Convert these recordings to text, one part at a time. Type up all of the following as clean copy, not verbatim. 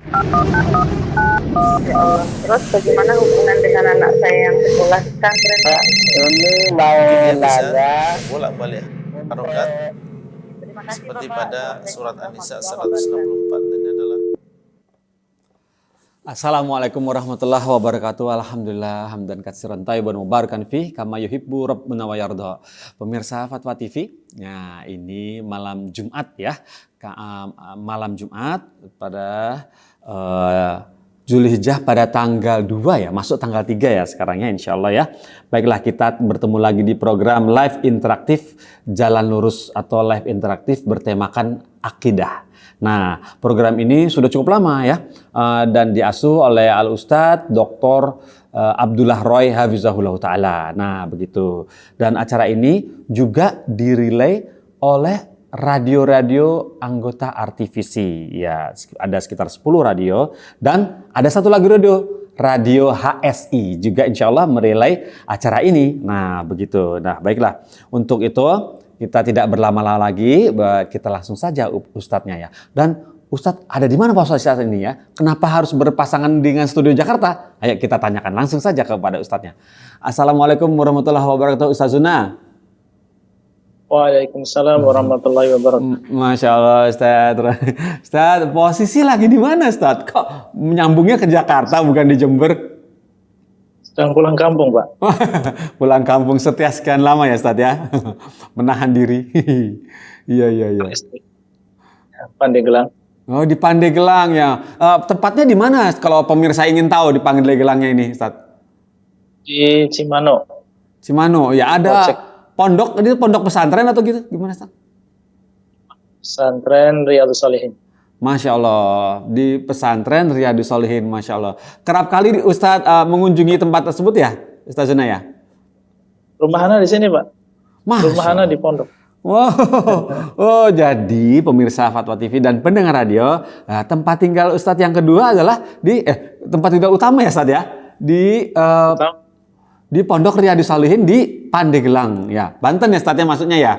Ya Allah. Terus bagaimana hubungan dengan anak saya yang sekolah di pesantren? Pak, ini mau Mungkin dia bisa nanya bolak-balik untuk harokat Terima kasih seperti Bapak. pada Assalamualaikum surat An-Nisa warahmatullahi wabarakatuh. 164. Ini adalah Assalamualaikum warahmatullahi wabarakatuh. Alhamdulillah hamdan katsiran thayyiban mubarakan fi kama yuhibbu rabbuna wa yarda. Pemirsa Fatwa TV, nah ini malam Jumat ya. Malam Jumat pada Zulhijjah pada tanggal 2 ya, masuk tanggal 3 ya sekarang ya insyaallah ya. Baiklah, kita bertemu lagi di program live interaktif Jalan Lurus atau live interaktif bertemakan akidah. Nah, program ini sudah cukup lama ya, dan diasuh oleh Al-Ustadz Dr. Abdullah Roy Hafizahullah Ta'ala. Nah, begitu. Dan acara ini juga dirilai oleh radio-radio anggota RTVC. Ya, ada sekitar 10 radio dan ada satu lagi radio HSI juga insya Allah merelai acara ini. Nah, begitu. Nah, baiklah. Untuk itu kita tidak berlama-lama lagi, kita langsung saja Ustadznya ya. Dan Ustadz ada di mana Pak Ustadz saat ini ya? Kenapa harus berpasangan dengan Studio Jakarta? Ayo kita tanyakan langsung saja kepada Ustadznya. Assalamualaikum warahmatullahi wabarakatuh, Ustadz Zuna. Waalaikumsalam warahmatullahi wabarakatuh. Masya Allah Ustadz. Ustadz, posisi lagi di mana Ustadz? Kok menyambungnya ke Jakarta bukan di Jember? Sedang pulang kampung, Pak. Pulang kampung setia sekian lama ya Ustadz ya? Menahan diri. Iya. Pandeglang. Oh, di Pandeglang ya. Tepatnya di mana kalau pemirsa ingin tahu di Pandeglangnya ini Ustadz? Di Cimano. Cimano. Ya ada pondok, ini pondok pesantren atau gitu? Gimana Ustadz? Pesantren Riyadhus Shalihin. Masya Allah, di pesantren Riyadhus Shalihin, Masya Allah. Kerap kali Ustadz mengunjungi tempat tersebut ya, Ustadz Zuna ya? Rumah Ana di sini, Pak. Rumah Ana di pondok. Wow, oh jadi pemirsa Fatwa TV dan pendengar radio, tempat tinggal Ustadz yang kedua adalah di tempat tinggal utama ya Ustadz ya, di Pondok Riyadhus Shalihin di Pandeglang ya, Banten ya Ustadz ya maksudnya ya.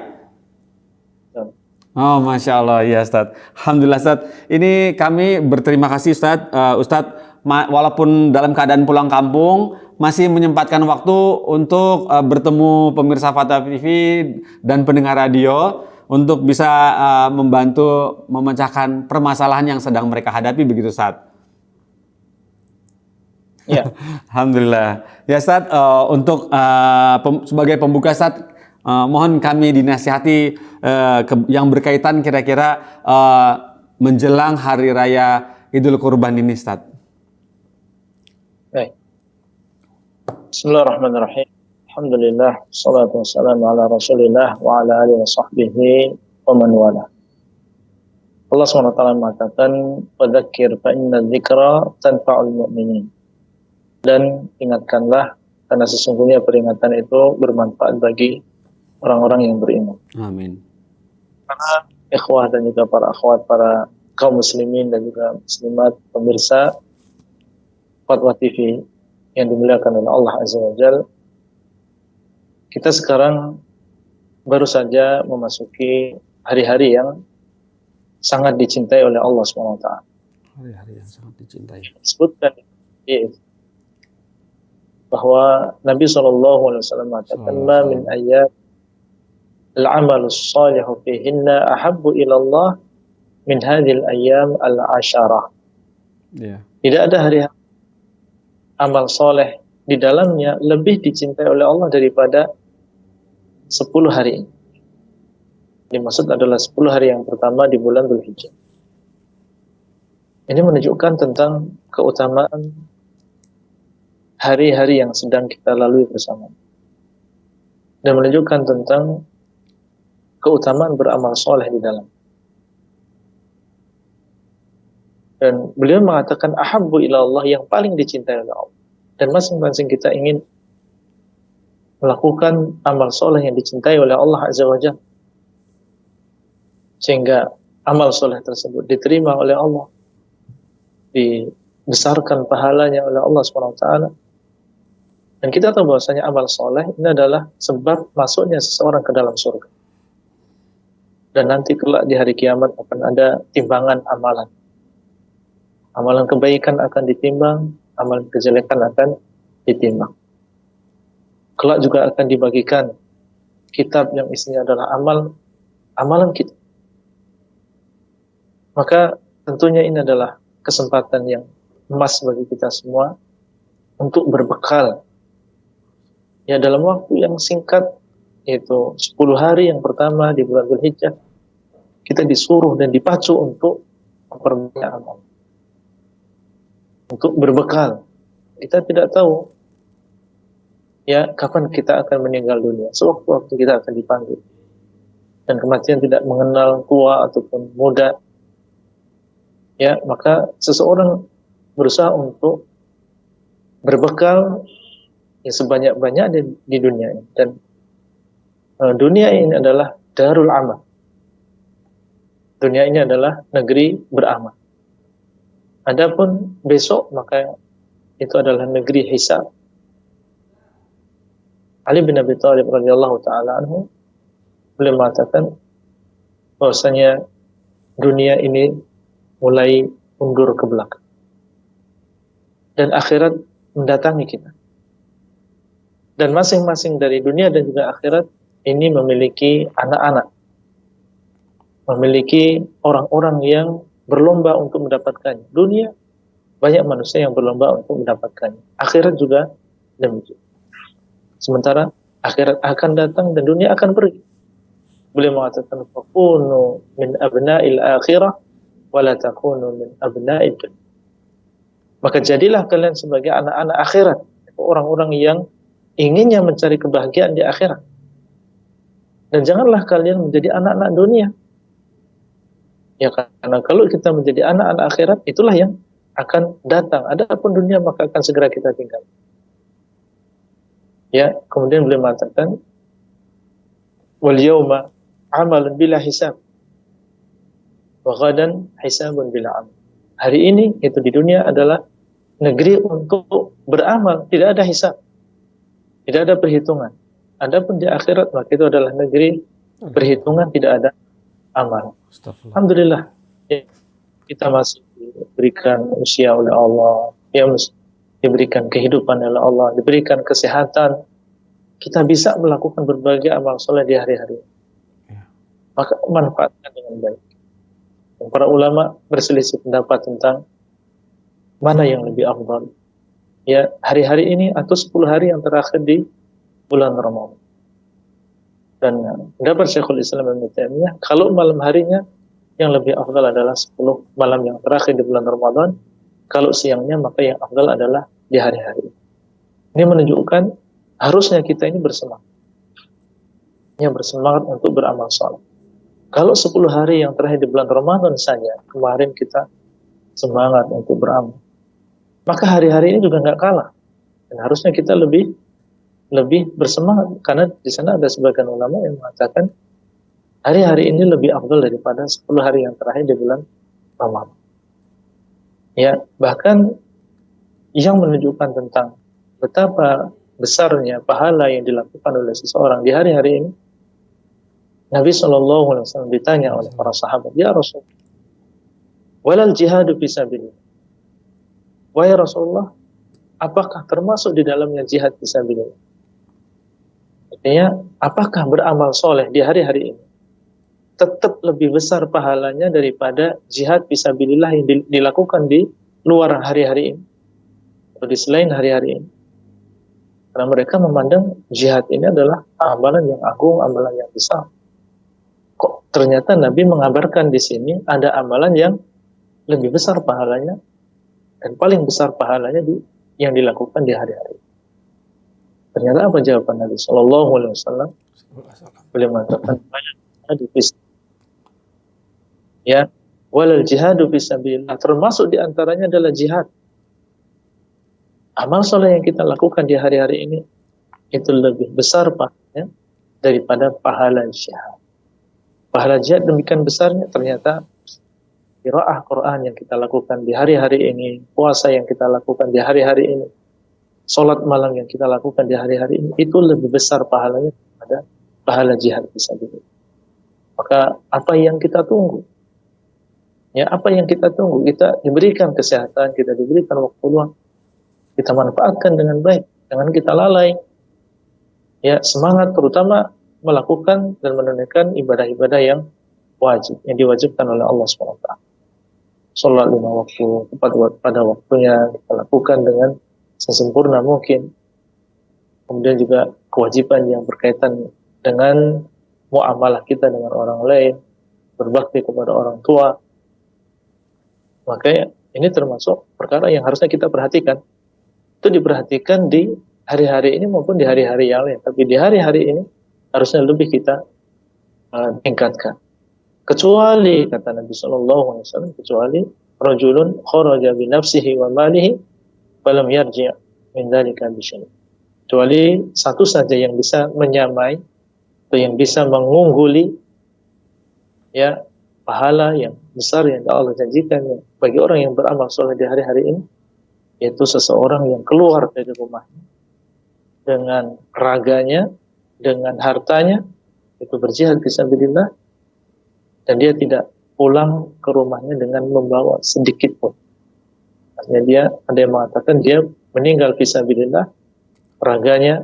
Oh, Masya Allah, ya Ustadz. Alhamdulillah Ustadz. Ini kami berterima kasih Ustadz. Ustadz, walaupun dalam keadaan pulang kampung, masih menyempatkan waktu untuk bertemu pemirsa Fatwa TV dan pendengar radio untuk bisa membantu memecahkan permasalahan yang sedang mereka hadapi, begitu Ustadz. Ya. Alhamdulillah. Ya Ustadz, untuk sebagai pembuka Ustadz, mohon kami dinasihati yang berkaitan kira-kira menjelang Hari Raya Idul Kurban ini, Ustaz. Baik. Bismillahirrahmanirrahim. Alhamdulillah, salatu wassalamu ala Rasulillah wa ala alihi wa sahbihi wa man wala. Allah SWT mengatakan, "Wadzakir fa inna dzikra tanfa'ul mu'minin." Dan ingatkanlah karena sesungguhnya peringatan itu bermanfaat bagi orang-orang yang beriman. Amin. Karena ikhwah dan juga para akhwat, para kaum muslimin dan juga muslimat, pemirsa Fatwa TV yang dimuliakan oleh Allah Azza wa Jalla, kita sekarang baru saja memasuki hari-hari yang sangat dicintai oleh Allah SWT. Hari-hari yang sangat dicintai. Disebutkan bahwa Nabi SAW mengatakan, "Ma min ayyam al-amalus salihu fihinna ahabbu ilallah min hadhil ayyam al-asharah." Yeah. Tidak ada hari amal soleh di dalamnya lebih dicintai oleh Allah daripada 10 hari ini. Dimaksud adalah 10 hari yang pertama di bulan Dzulhijjah. Ini menunjukkan tentang keutamaan hari-hari yang sedang kita lalui bersama. Dan menunjukkan tentang keutamaan beramal soleh di dalam. Dan beliau mengatakan ahabbu ilallah, yang paling dicintai oleh Allah. Dan masing-masing kita ingin melakukan amal soleh yang dicintai oleh Allah Azza wa Jalla, sehingga amal soleh tersebut diterima oleh Allah, dibesarkan pahalanya oleh Allah SWT. Dan kita tahu bahwasanya amal soleh ini adalah sebab masuknya seseorang ke dalam surga. Dan nanti kelak di hari kiamat akan ada timbangan amalan. Amalan kebaikan akan ditimbang, amalan kejelekan akan ditimbang. Kelak juga akan dibagikan kitab yang isinya adalah amalan kita. Maka tentunya ini adalah kesempatan yang emas bagi kita semua untuk berbekal ya dalam waktu yang singkat, yaitu 10 hari yang pertama di bulan Dzulhijjah, kita disuruh dan dipacu untuk memperbanyak amal, untuk berbekal. Kita tidak tahu ya kapan kita akan meninggal dunia. Sewaktu-waktu kita akan dipanggil. Dan kematian tidak mengenal tua ataupun muda. Ya, maka seseorang berusaha untuk berbekal ya sebanyak-banyak di dunia ini. Dan dunia ini adalah darul amal. Dunia ini adalah negeri beramal. Adapun besok maka itu adalah negeri hisab. Ali bin Abi Thalib radhiyallahu taala anhu beliau mengatakan bahwasanya dunia ini mulai mundur ke belakang dan akhirat mendatangi kita. Dan masing-masing dari dunia dan juga akhirat ini memiliki anak-anak, memiliki orang-orang yang berlomba untuk mendapatkannya. Dunia banyak manusia yang berlomba untuk mendapatkannya. Akhirat juga demikian. Sementara akhirat akan datang dan dunia akan pergi. Beliau mengatakan fakunu min abna'il akhirah wa la takunu min abna'id dunya. Maka jadilah kalian sebagai anak-anak akhirat, orang-orang yang inginnya mencari kebahagiaan di akhirat. Dan janganlah kalian menjadi anak-anak dunia. Ya, karena kalau kita menjadi anak-anak akhirat, itulah yang akan datang. Adapun dunia maka akan segera kita tinggal. Ya, kemudian beliau mengatakan wal yauma amalun bila hisab wa ghadan hisabun bila amal. Hari ini itu di dunia adalah negeri untuk beramal, tidak ada hisab, tidak ada perhitungan. Adapun di akhirat maka itu adalah negeri perhitungan, tidak ada amal. Alhamdulillah ya, kita masih diberikan usia oleh Allah, ya, diberikan kehidupan oleh Allah, diberikan kesehatan, kita bisa melakukan berbagai amal soleh di hari-hari. Maka manfaatkan dengan baik. Dan para ulama berselisih pendapat tentang mana yang lebih afdal. Ya, hari-hari ini atau 10 hari yang terakhir di bulan Ramadan. Dan pendapat Syekhul Islam Ibnu Taimiyah, kalau malam harinya yang lebih afdal adalah 10 malam yang terakhir di bulan Ramadan. Kalau siangnya maka yang afdal adalah di hari-hari. Ini menunjukkan harusnya kita ini bersemangat. Ya, bersemangat untuk beramal saleh. Kalau 10 hari yang terakhir di bulan Ramadan saja, kemarin kita semangat untuk beramal, maka hari-hari ini juga nggak kalah. Dan harusnya kita lebih bersemangat. Karena di sana ada sebagian ulama yang mengatakan hari-hari ini lebih afdal daripada 10 hari yang terakhir di bulan Ramadan. Ya, bahkan yang menunjukkan tentang betapa besarnya pahala yang dilakukan oleh seseorang di hari-hari ini, Nabi SAW ditanya oleh para sahabat, ya Rasul, walal jihadu fisabilillah. Wahai Rasulullah, apakah termasuk di dalamnya jihad fisabilillah? Artinya, apakah beramal soleh di hari-hari ini tetap lebih besar pahalanya daripada jihad fisabilillah yang dilakukan di luar hari-hari ini atau di selain hari-hari ini? Karena mereka memandang jihad ini adalah amalan yang agung, amalan yang besar. Kok ternyata Nabi mengabarkan di sini ada amalan yang lebih besar pahalanya dan paling besar pahalanya yang dilakukan di hari-hari. Ternyata apa jawaban Nabi Sallallahu Alaihi Wasallam? Beliau mengatakan ya, walal jihadu fisabilillah, termasuk diantaranya adalah jihad. Amal soleh yang kita lakukan di hari-hari ini itu lebih besar pahalanya daripada pahala jihad. Pahala jihad demikian besarnya, ternyata qiraah Quran yang kita lakukan di hari-hari ini, puasa yang kita lakukan di hari-hari ini, sholat malam yang kita lakukan di hari-hari ini, itu lebih besar pahalanya daripada pahala jihad fisabilillah. Maka apa yang kita tunggu? Ya, apa yang kita tunggu? Kita diberikan kesehatan, kita diberikan waktu luang, kita manfaatkan dengan baik, jangan kita lalai. Ya, semangat terutama melakukan dan menunaikan ibadah-ibadah yang wajib, yang diwajibkan oleh Allah SWT. Sholat 5 waktu, tepat pada waktunya, kita lakukan dengan sesempurna mungkin. Kemudian juga kewajiban yang berkaitan dengan muamalah kita dengan orang lain, berbakti kepada orang tua. Makanya ini termasuk perkara yang harusnya kita perhatikan. Itu diperhatikan di hari-hari ini maupun di hari-hari yang lain. Tapi di hari-hari ini harusnya lebih kita tingkatkan. Kecuali kata Nabi SAW, kecuali rajulun kharaja bi nafsihi wa malihi falam yarji' min dzalika bi syai'. Kecuali satu saja yang bisa menyamai atau yang bisa mengungguli ya pahala yang besar yang Allah janjikan bagi orang yang beramal soleh di hari-hari ini, yaitu seseorang yang keluar dari rumahnya dengan raganya, dengan hartanya, itu berjihad fisabilillah, dan dia tidak pulang ke rumahnya dengan membawa sedikit pun. Artinya dia, ada yang mengatakan dia meninggal fisabilillah, raganya,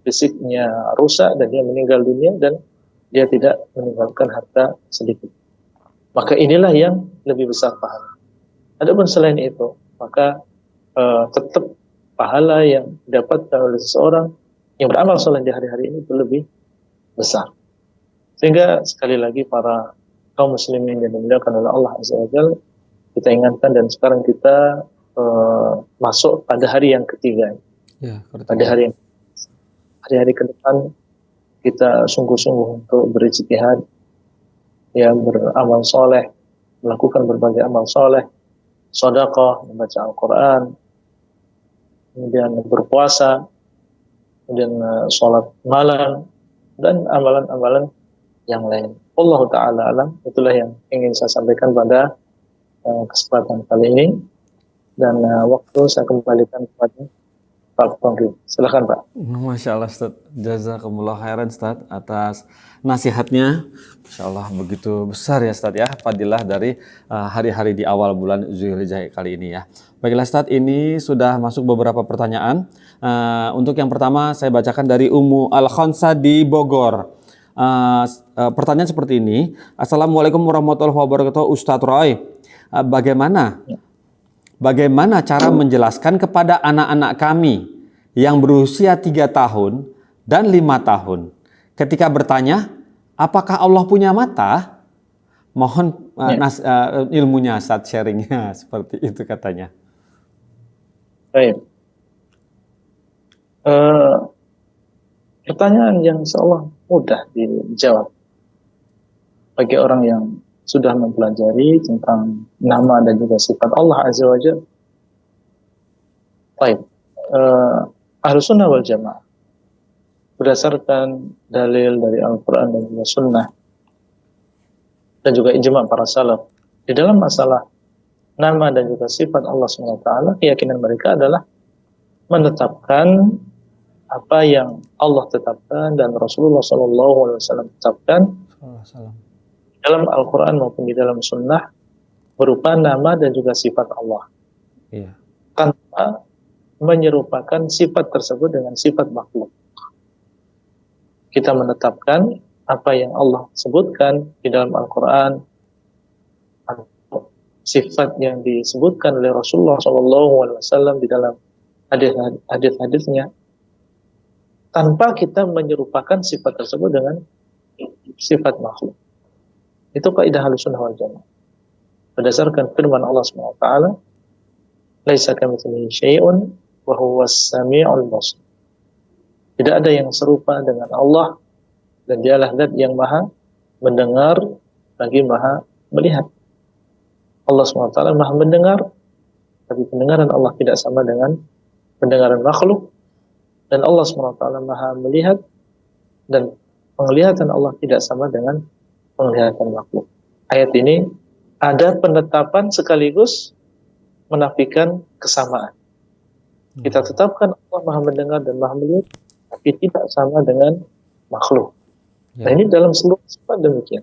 fisiknya rusak dan dia meninggal dunia dan dia tidak meninggalkan harta sedikit. Maka inilah yang lebih besar pahala. Adapun selain itu, maka tetap pahala yang didapatkan oleh seseorang yang beramal soleh di hari-hari ini itu lebih besar. Sehingga sekali lagi para kaum muslimin yang dimuliakan oleh Allah Azza wa Jalla, kita ingatkan dan sekarang kita masuk pada hari yang ketiga. Ya, pada hari-hari ke depan kita sungguh-sungguh untuk berijtihad, ya, beramal soleh, melakukan berbagai amal soleh, sedekah, membaca Al-Quran, kemudian berpuasa, kemudian sholat malam, dan amalan-amalan yang lain. Allah Ta'ala alam, itulah yang ingin saya sampaikan pada kesempatan kali ini. Dan waktu saya kembalikan kepada Pak Pongki. Silakan Pak. Masya Allah Ustaz, jazakumullah khairan Ustaz atas nasihatnya. Masya Allah begitu besar ya Ustaz ya, fadilah dari hari-hari di awal bulan Zulhijjah kali ini ya. Baiklah Ustaz, ini sudah masuk beberapa pertanyaan. Untuk yang pertama saya bacakan dari Ummu Al-Khonsa di Bogor. Pertanyaan seperti ini. Assalamualaikum warahmatullahi wabarakatuh Ustaz Roy. Bagaimana cara menjelaskan kepada anak-anak kami yang berusia 3 tahun dan 5 tahun ketika bertanya, apakah Allah punya mata? Mohon ilmunya saat sharingnya seperti itu katanya. Baik. Pertanyaan yang seolah mudah dijawab bagi orang yang sudah mempelajari tentang nama dan juga sifat Allah Azza wa Jalla. Baik. Ahlus Sunnah wal Jamaah berdasarkan dalil dari Al-Quran dan juga Sunnah dan juga ijma' para salaf di dalam masalah nama dan juga sifat Allah SWT, keyakinan mereka adalah menetapkan apa yang Allah tetapkan dan Rasulullah SAW tetapkan dalam Al-Quran maupun di dalam Sunnah berupa nama dan juga sifat Allah. Iya. Tanpa menyerupakan sifat tersebut dengan sifat makhluk. Kita menetapkan apa yang Allah sebutkan di dalam Al-Quran atau sifat yang disebutkan oleh Rasulullah SAW di dalam hadis-hadisnya tanpa kita menyerupakan sifat tersebut dengan sifat makhluk. Itu kaidah Ahlussunnah wal Jamaah. Berdasarkan firman Allah SWT, "Laisa kamitslihi syai'un wa huwas samii'ul basir." Tidak ada yang serupa dengan Allah dan Dialah Zat yang Maha mendengar lagi Maha melihat. Allah SWT Maha mendengar, tapi pendengaran Allah tidak sama dengan pendengaran makhluk, dan Allah SWT Maha melihat dan penglihatan Allah tidak sama dengan penglihatan makhluk. Ayat ini ada penetapan sekaligus menafikan kesamaan. Kita tetapkan Allah Maha mendengar dan Maha melihat, tapi tidak sama dengan makhluk. Nah, ini dalam seluruh sifat demikian.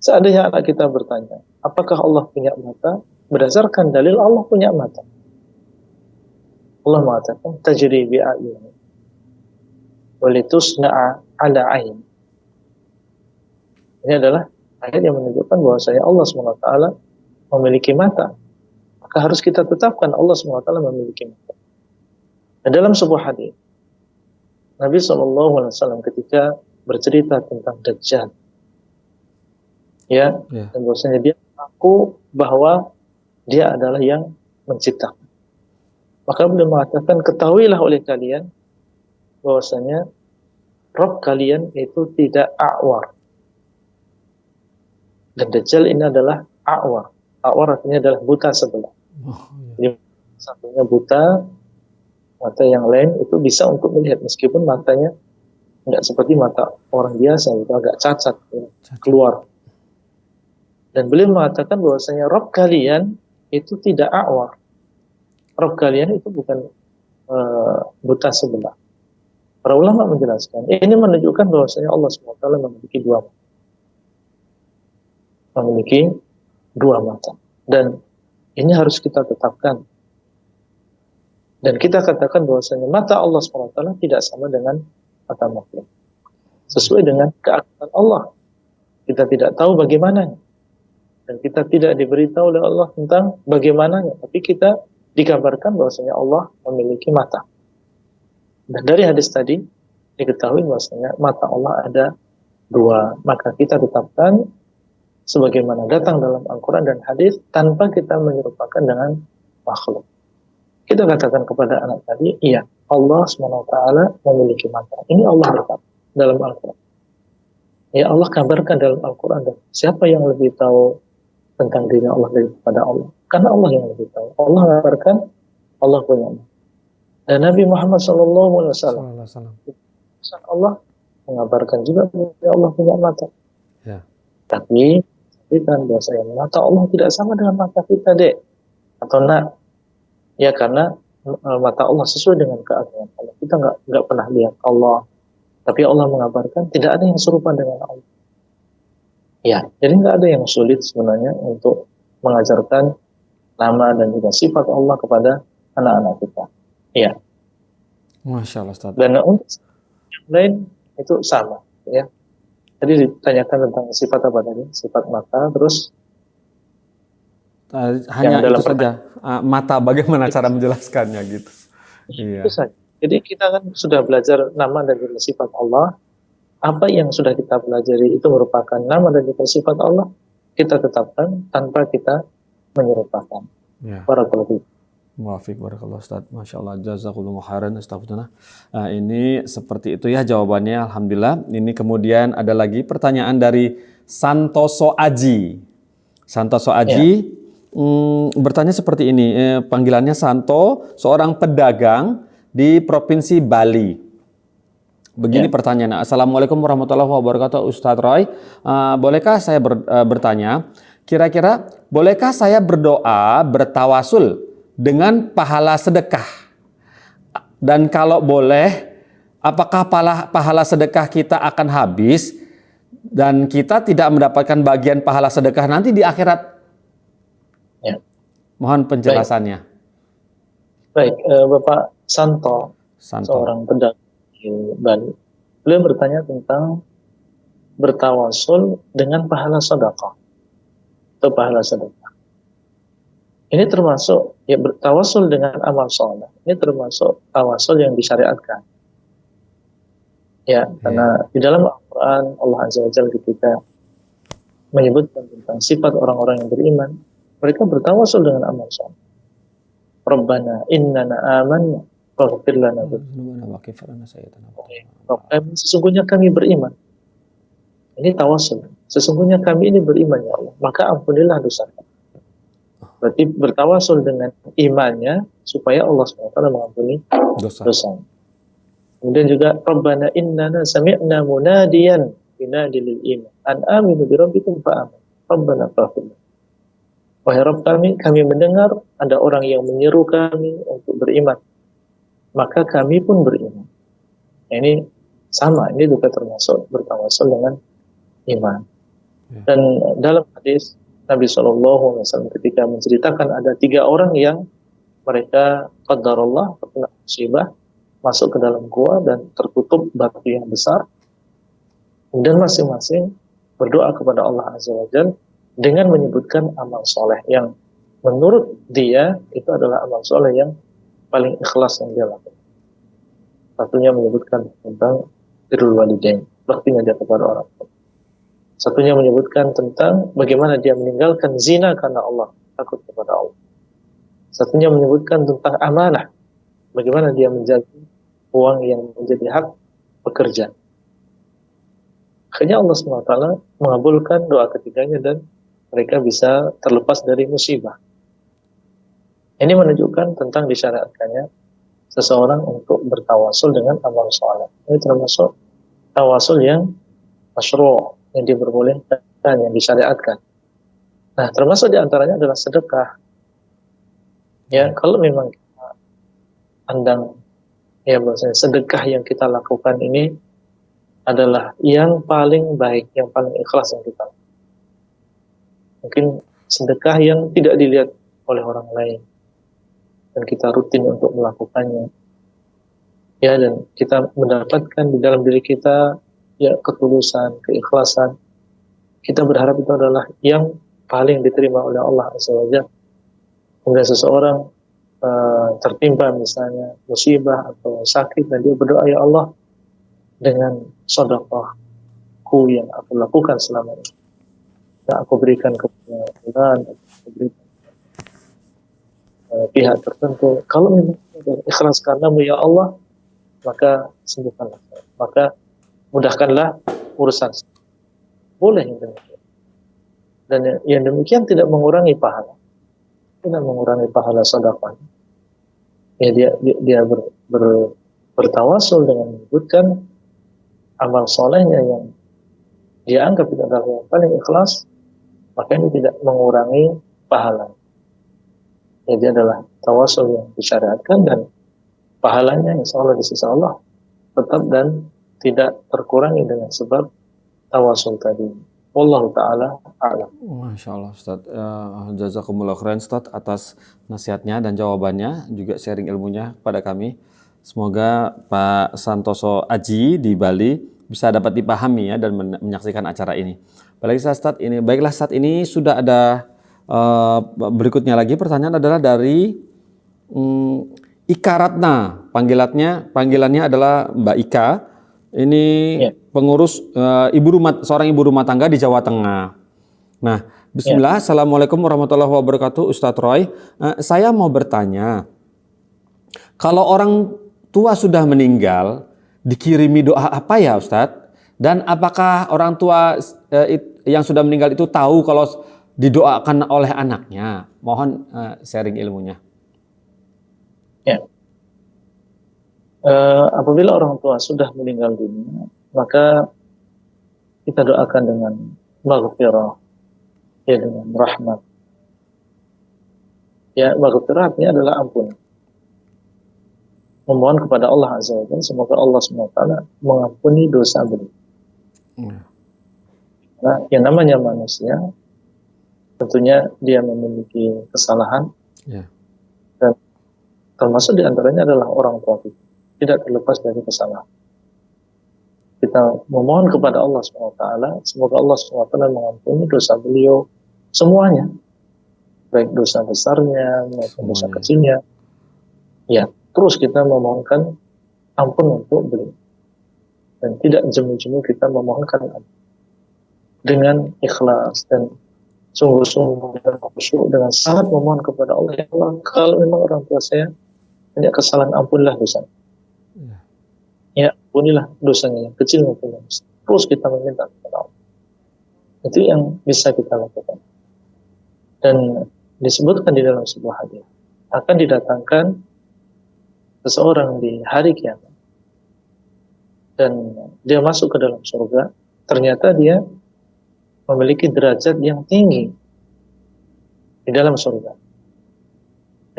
Seandainya anak kita bertanya, apakah Allah punya mata? Berdasarkan dalil Allah punya mata. Allah mengatakan, tajri bi a'yuni walitusna'a ala ain. Ini adalah ayat yang menunjukkan bahwasanya Allah SWT memiliki mata. Maka harus kita tetapkan Allah SWT memiliki mata. Dan dalam sebuah hadis, Nabi SAW ketika bercerita tentang Dajjal, ya, dan bahwasanya dia mengaku bahwa dia adalah yang menciptakan. Maka beliau mengatakan, ketahuilah oleh kalian bahwasanya Rabb kalian itu tidak a'war. Dan Dajjal ini adalah a'war. A'war artinya adalah buta sebelah. Jadi satunya buta, mata yang lain itu bisa untuk melihat meskipun matanya tidak seperti mata orang biasa, itu agak cacat, keluar. Dan beliau mengatakan bahwasanya Rabb kalian itu tidak a'war. Rabb kalian itu bukan buta sebelah. Para ulama menjelaskan, ini menunjukkan bahwasanya Allah SWT memiliki dua mata. Dan ini harus kita tetapkan. Dan kita katakan bahwasanya mata Allah SWT tidak sama dengan mata makhluk. Sesuai dengan keagungan Allah. Kita tidak tahu bagaimana. Dan kita tidak diberitahu oleh Allah tentang bagaimananya. Tapi kita dikabarkan bahwasanya Allah memiliki mata. Dan dari hadis tadi diketahui bahwasanya mata Allah ada dua. Maka kita tetapkan sebagaimana datang dalam Al-Quran dan hadis tanpa kita menyerupakan dengan makhluk. Kita katakan kepada anak tadi, iya, Allah SWT memiliki mata. Ini Allah berkata dalam Al-Quran. Ya, Allah kabarkan dalam Al-Quran. Dan siapa yang lebih tahu tentang diri Allah daripada Allah? Karena Allah yang lebih tahu. Allah kabarkan, Allah punya mata. Dan Nabi Muhammad SAW Allah mengabarkan juga bahwa Allah punya mata. Ya. Tapi kan bahwasanya mata Allah tidak sama dengan mata kita, Dek. Atau nak. Ya, karena mata Allah sesuai dengan keagungan Allah. Kita nggak pernah lihat Allah. Tapi Allah mengabarkan tidak ada yang serupa dengan Allah. Ya, jadi nggak ada yang sulit sebenarnya untuk mengajarkan nama dan juga sifat Allah kepada anak-anak kita. Ya. Masya Allah, Ustaz. Dan untuk yang lain itu sama, ya. Tadi ditanyakan tentang sifat apa tadi? Sifat mata, terus hanya itu saja. Mata, bagaimana cara menjelaskannya gitu. Iya. Itu saja. Jadi kita kan sudah belajar nama dan juga sifat Allah. Apa yang sudah kita pelajari itu merupakan nama dan juga sifat Allah. Kita tetapkan tanpa kita menyerupakan. Ya. Barakallahu fiik. Muafiq barakallahu Ustaz. Masya Allah, jazakumullahu khairan, astagfirullah. Ini seperti itu ya jawabannya, alhamdulillah. Ini kemudian ada lagi pertanyaan dari Santoso Aji. Santoso Aji bertanya seperti ini, panggilannya Santo, seorang pedagang di Provinsi Bali. Begini pertanyaan, Assalamualaikum warahmatullahi wabarakatuh Ustadz Roy. Bolehkah saya bertanya, kira-kira bolehkah saya berdoa, bertawasul dengan pahala sedekah? Dan kalau boleh, apakah pahala sedekah kita akan habis dan kita tidak mendapatkan bagian pahala sedekah nanti di akhirat? Ya. Mohon penjelasannya. Baik, Bapak Santo, seorang pedagang di Bali. Beliau bertanya tentang bertawasul dengan pahala sedekah atau pahala sedekah. Ini termasuk ya, bertawasul dengan amal soleh. Ini termasuk tawasul yang disyariatkan. Ya, karena di dalam Al-Quran Allah Azza wa Jalla ketika menyebutkan tentang sifat orang-orang yang beriman, mereka bertawasul dengan amal soleh. Rabbana innana amanna faghfir lana sesungguhnya kami beriman. Ini tawasul. Sesungguhnya kami ini beriman ya Allah, maka ampunilah dosa kami. Berarti bertawasul dengan imannya supaya Allah SWT mengampuni dosa. Kemudian juga Rabbana innana sami'na munadiyan yunadi lil iman an aminu bi rabbikum fa amanna Rabbana faghfir. Wahai Rabb kami mendengar ada orang yang menyeru kami untuk beriman. Maka kami pun beriman. Ini sama, ini juga termasuk bertawasul dengan iman. Dan dalam hadis Nabi SAW ketika menceritakan ada 3 orang yang mereka qadarullah terkena musibah, masuk ke dalam gua dan tertutup batu yang besar, dan masing-masing berdoa kepada Allah Azza wa Jalla dengan menyebutkan amal soleh yang menurut dia itu adalah amal soleh yang paling ikhlas yang dia lakukan. Satunya menyebutkan tentang birrul walidain, baktinya dia kepada orang tua. Satunya menyebutkan tentang bagaimana dia meninggalkan zina karena Allah, takut kepada Allah. Satunya menyebutkan tentang amanah, bagaimana dia menjaga uang yang menjadi hak pekerja. Akhirnya Allah SWT mengabulkan doa ketiganya dan mereka bisa terlepas dari musibah. Ini menunjukkan tentang disyariatkannya seseorang untuk bertawasul dengan amal soleh. Ini termasuk tawasul yang masyru', yang diperbolehkan, yang disyariatkan. Nah, termasuk diantaranya adalah sedekah. Ya, kalau memang kita pandang, ya bahwasanya sedekah yang kita lakukan ini adalah yang paling baik, yang paling ikhlas yang kita lakukan. Mungkin sedekah yang tidak dilihat oleh orang lain, dan kita rutin untuk melakukannya. Ya, dan kita mendapatkan di dalam diri kita ya ketulusan, keikhlasan. Kita berharap itu adalah yang paling diterima oleh Allah Azza wa Jalla. Kemudian seseorang tertimpa misalnya musibah atau sakit dan dia berdoa, ya Allah, dengan sedekahku yang aku lakukan selama ini, yang aku berikan kepada fulan, aku berikan pihak tertentu, kalau memang ikhlas karenamu ya Allah, maka sembuhkanlah, maka mudahkanlah urusan. Boleh yang demikian. Dan yang demikian tidak mengurangi pahala, tidak mengurangi pahala sedekah. Ya, dia bertawasul dengan menyebutkan amal solehnya yang dia anggap itu adalah yang paling ikhlas, maka ini tidak mengurangi pahala. Jadi adalah tawasul yang disyariatkan dan pahalanya insya Allah di sisi Allah tetap dan tidak terkurangi dengan sebab tawasul tadi. Wallahu ta'ala a'lam. Masya Allah Ustaz, jazakumullah khairan Ustaz atas nasihatnya dan jawabannya, juga sharing ilmunya kepada kami. Semoga Pak Santoso Aji di Bali bisa dapat dipahami ya dan menyaksikan acara ini. Baiklah Ustaz, ini sudah ada berikutnya lagi pertanyaan adalah dari Ika Ratna, panggilannya adalah Mbak Ika. Ini pengurus seorang ibu rumah tangga di Jawa Tengah. Nah, bismillah, Assalamualaikum warahmatullahi wabarakatuh, Ustadz Roy. Saya mau bertanya, kalau orang tua sudah meninggal, dikirimi doa apa ya Ustadz? Dan apakah orang tua yang sudah meninggal itu tahu kalau didoakan oleh anaknya? Mohon sharing ilmunya. Ya. Apabila orang tua sudah meninggal dunia, maka kita doakan dengan maghfirah, ya, dengan rahmat. Ya, maghfirah artinya adalah ampun. Memohon kepada Allah Azza wa Jalla semoga Allah SWT mengampuni dosa beliau. Nah, yang namanya manusia tentunya dia memiliki kesalahan, dan termasuk diantaranya adalah orang tua kita. Tidak terlepas dari kesalahan. Kita memohon kepada Allah SWT, semoga Allah SWT mengampuni dosa beliau semuanya, baik dosa besarnya maupun dosa kecilnya. Ya, terus kita memohonkan ampun untuk beliau, dan tidak jemu-jemu kita memohonkan ampun dengan ikhlas dan sungguh-sungguh dengan khusyuk, dengan sangat memohon kepada Allah, ya Allah, kalau memang orang tua saya punya kesalahan, ampunilah dosanya. Ya, ampunilah dosanya yang kecil maupun yang besar. Terus kita meminta kepada Allah. Itu yang bisa kita lakukan. Dan disebutkan di dalam sebuah hadis, akan didatangkan seseorang di hari kiamat dan dia masuk ke dalam surga, ternyata dia memiliki derajat yang tinggi di dalam surga.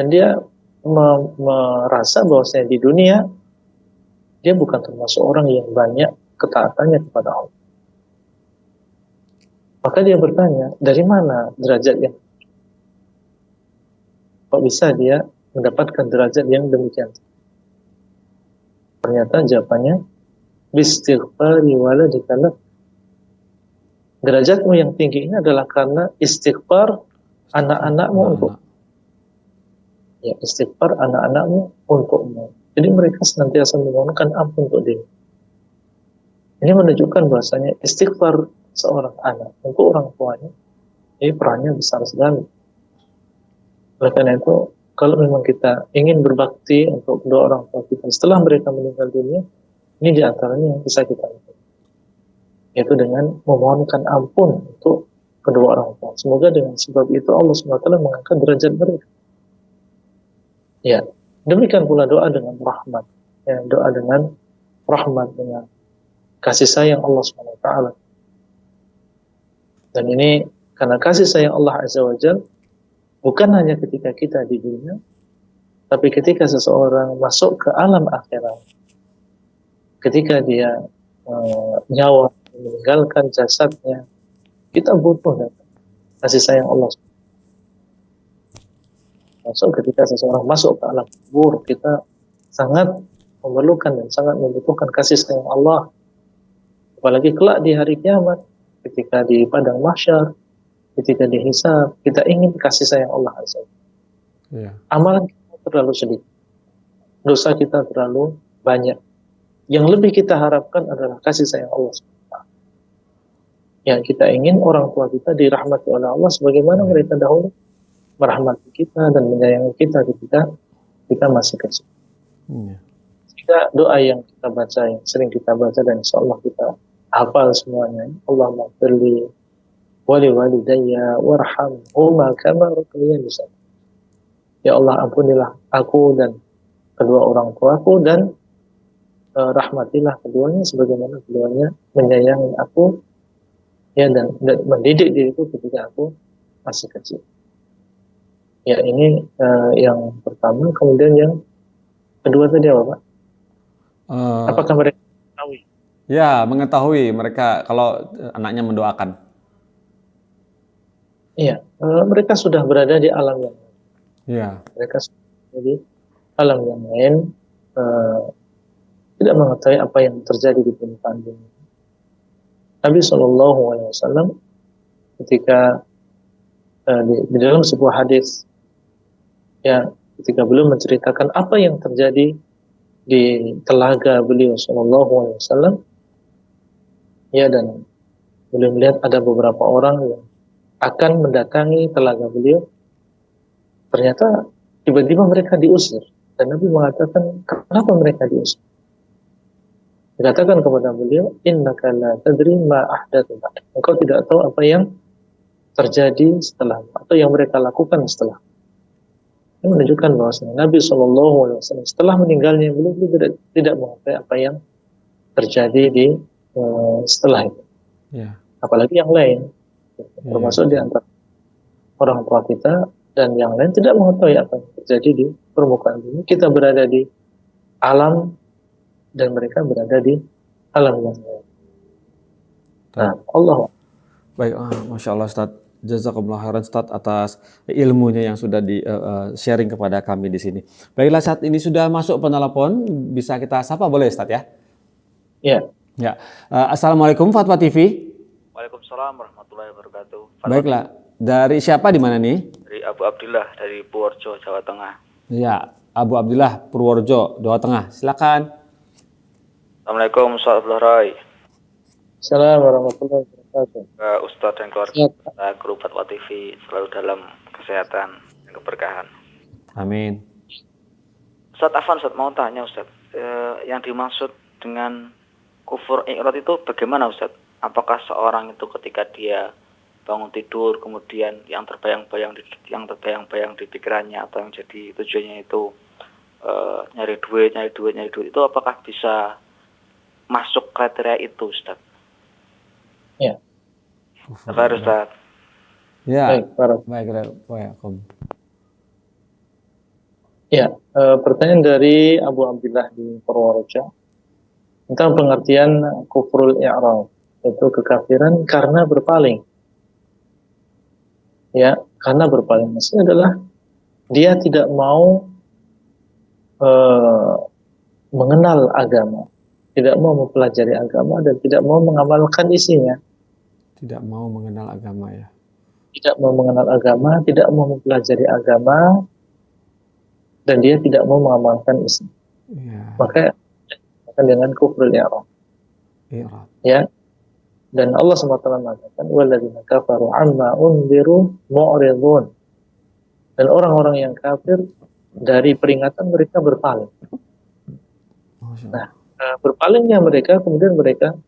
Dan dia merasa bahwasanya di dunia dia bukan termasuk orang yang banyak ketaatannya kepada Allah. Maka dia bertanya, dari mana derajat yang, kok bisa dia mendapatkan derajat yang demikian? Ternyata jawabannya, bistighfari waladika lak. Derajatmu yang tinggi ini adalah karena istighfar anak-anakmu untuk, ya, istighfar anak-anakmu untukmu. Jadi mereka senantiasa memohonkan ampun untuk dia. Ini menunjukkan bahwasanya istighfar seorang anak untuk orang tuanya ini perannya besar sekali. Oleh karena itu, kalau memang kita ingin berbakti untuk kedua orang tua kita setelah mereka meninggal dunia, ini diantaranya yang bisa kita lakukan, yaitu dengan memohonkan ampun untuk kedua orang tua. Semoga dengan sebab itu Allah SWT mengangkat derajat mereka. Ya, demikian pula doa dengan rahmat. Ya, doa dengan rahmat, dengan kasih sayang Allah SWT. Dan ini karena kasih sayang Allah Azza wa Jalla bukan hanya ketika kita di dunia, tapi ketika seseorang masuk ke alam akhirat, ketika dia nyawa meninggalkan jasadnya, kita butuh kasih sayang Allah. Masuk ketika seseorang masuk ke alam kubur, kita sangat memerlukan dan sangat membutuhkan kasih sayang Allah. Apalagi kelak di hari kiamat, ketika di padang mahsyar, ketika dihisab, kita ingin kasih sayang Allah Azza. Yeah. Amalan kita terlalu sedikit, dosa kita terlalu banyak. Yang lebih kita harapkan adalah kasih sayang Allah. Yang kita ingin orang tua kita dirahmati oleh Allah sebagaimana mereka dahulu merahmati kita dan menyayangi kita ketika kita masih kecil. Jika doa yang kita baca, yang sering kita baca dan insya Allah kita hafal semuanya, Allahumma firli wali walidayya warhamhuma kama rabbayani shaghira. Ya Allah, ampunilah aku dan kedua orang tuaku dan rahmatilah keduanya sebagaimana keduanya menyayangi aku, ya, dan mendidik diriku ketika aku masih kecil. Ya, ini yang pertama. Kemudian yang kedua tadi apa, Pak? Apakah mereka mengetahui? Ya, mengetahui mereka kalau anaknya mendoakan. Iya, mereka sudah berada di alam yang lain. Iya. Mereka sudah berada di alam yang lain, tidak mengetahui apa yang terjadi di permukaan bumi. Nabi SAW ketika di dalam sebuah hadis, ya, ketika beliau menceritakan apa yang terjadi di telaga beliau SAW, ya, dan beliau melihat ada beberapa orang yang akan mendatangi telaga beliau. Ternyata tiba-tiba mereka diusir, dan Nabi mengatakan, kenapa mereka diusir? Dikatakan kepada beliau, innaka la tadri ma ahdatsu ba'dak. Engkau tidak tahu apa yang terjadi setelah, atau yang mereka lakukan setelah. Ini menunjukkan bahwa Nabi SAW setelah meninggalnya beliau tidak mengetahui apa yang terjadi di setelah itu. Yeah. Apalagi yang lain, termasuk di antara orang tua kita dan yang lain tidak mengetahui apa yang terjadi di permukaan bumi. Kita berada di alam dan mereka berada di alam yang lain. Nah, Allah. Baik, Masya Allah Ustaz. Jazakumullah khairan Ustaz atas ilmunya yang sudah di sharing kepada kami di sini. Baiklah, saat ini sudah masuk penelpon, bisa kita sapa boleh Ustaz ya? Ya. Ya. Assalamualaikum Fatwa TV. Waalaikumsalam warahmatullahi wabarakatuh. Baiklah, dari siapa di mana nih? Dari Abu Abdillah dari Purworejo, Jawa Tengah. Ya, Abu Abdillah Purworejo, Jawa Tengah. Silakan. Assalamualaikum warahmatullahi wabarakatuh. Assalamualaikum warahmatullahi wabarakatuh. Ustadz dan keluarga Guru Fatwa TV selalu dalam kesehatan dan keberkahan. Amin. Ustadz Afan, Ustadz mau tanya Ustadz, yang dimaksud dengan kufur i'rad itu bagaimana Ustadz? Apakah seorang itu ketika dia bangun tidur kemudian yang terbayang-bayang di pikirannya atau yang jadi tujuannya itu nyari duit itu apakah bisa masuk kriteria itu Ustadz? Ya. Apa Ustaz? Ya. Baik. Ya, pertanyaan dari Abu Abdillah di Purworejo tentang pengertian kufrul i'rad, yaitu kekafiran karena berpaling. ya, karena berpaling. Maksudnya adalah dia tidak mau mengenal agama, tidak mau mempelajari agama, dan tidak mau mengamalkan isinya. Tidak mau mengenal agama ya. Tidak mau mengenal agama, tidak mau mempelajari agama, dan dia tidak mau mengamalkan isi. Iya. Maka dengan kufrul i'rad. I'rad. Ya. Dan Allah SWT mengatakan walladzina kafaru amma unziru mu'ridun. Dan orang-orang yang kafir dari peringatan mereka berpaling. Nah, berpalingnya mereka, kemudian mereka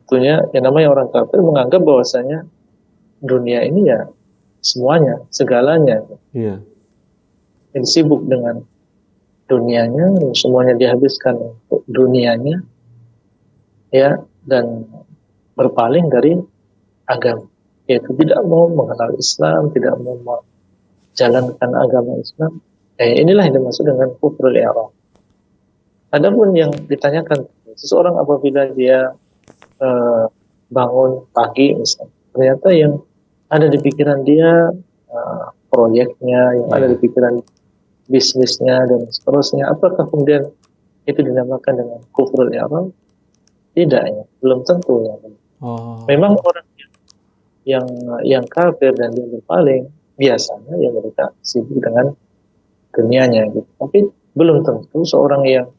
tentunya yang namanya orang kafir menganggap bahwasanya dunia ini ya semuanya, segalanya. Iya. Yang sibuk dengan dunianya, semuanya dihabiskan untuk dunianya, ya, dan berpaling dari agama, yaitu tidak mau mengenal Islam, tidak mau menjalankan agama Islam. Inilah yang dimaksud dengan kufrul i'rad. Adapun yang ditanyakan, seseorang apabila dia bangun pagi misalnya, ternyata yang ada di pikiran dia proyeknya, yang ada di pikiran bisnisnya dan seterusnya, apakah kemudian itu dinamakan dengan kufrul i'rad? Tidak, ya, belum tentu ya. Memang orang yang kafir dan dia berpaling biasanya ya mereka sibuk dengan dunianya gitu. Tapi belum tentu seorang yang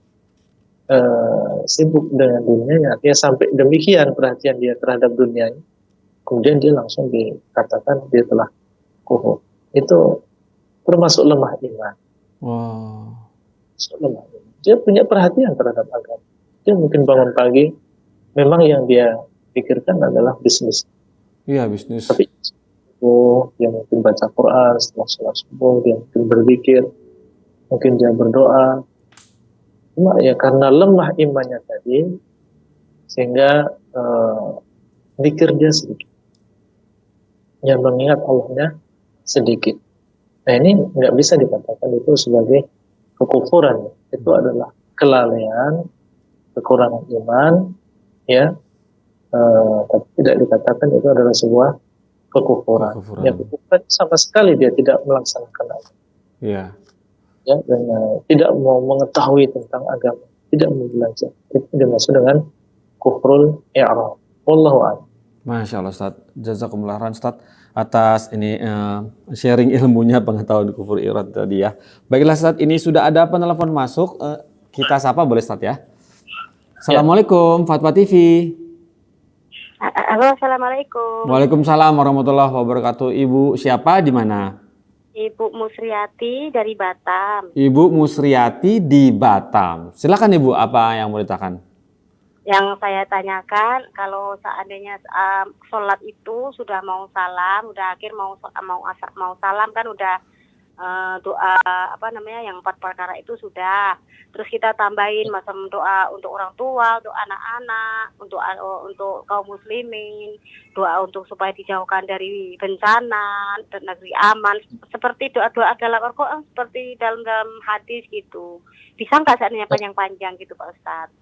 sibuk dengan dunianya, dia sampai demikian perhatian dia terhadap dunianya, kemudian dia langsung dikatakan dia telah kufur. Itu termasuk lemah iman. Lemah iman. Dia punya perhatian terhadap agama. Dia mungkin bangun pagi, memang yang dia pikirkan adalah bisnis. Iya, bisnis. Tapi dia mungkin baca Quran, setelah sholat subuh dia mungkin berzikir, mungkin dia berdoa. Cuma ya karena lemah imannya tadi, sehingga zikir dia sedikit, yang mengingat Allahnya sedikit. Nah, ini nggak bisa dikatakan itu sebagai kekufuran. Itu adalah kelalaian, kekurangan iman, ya. Tapi tidak dikatakan itu adalah sebuah kekufuran. Ya, kekufuran sama sekali dia tidak melaksanakan agama. Iya. Ya, dan tidak mau mengetahui tentang agama, tidak mau belajar. Itu dimaksud dengan kufrul i'rad. Wallahu a'lam. Masya Allah Ustaz, jazakumullah khairan Ustaz atas ini sharing ilmunya pengetahuan kufur i'rad tadi ya. Baiklah Ustaz, ini sudah ada penelpon masuk, kita sapa boleh Ustaz ya. Assalamualaikum, Fatwa TV. Halo, assalamualaikum. Waalaikumsalam warahmatullahi wabarakatuh. Ibu siapa di mana? Ibu Musriati dari Batam. Ibu Musriati di Batam. Silakan Ibu, apa yang mau ditanyakan? Yang saya tanyakan, kalau seandainya sholat itu sudah mau salam, udah akhir mau salam kan udah doa yang 4 perkara itu sudah. Terus kita tambahin macam doa untuk orang tua, untuk anak-anak, untuk kaum muslimin, doa untuk supaya dijauhkan dari bencana dan negeri aman. Seperti doa-doa dalam Al-Quran, seperti dalam hadis gitu. Bisa nggak seandainya panjang-panjang gitu Pak Ustadz?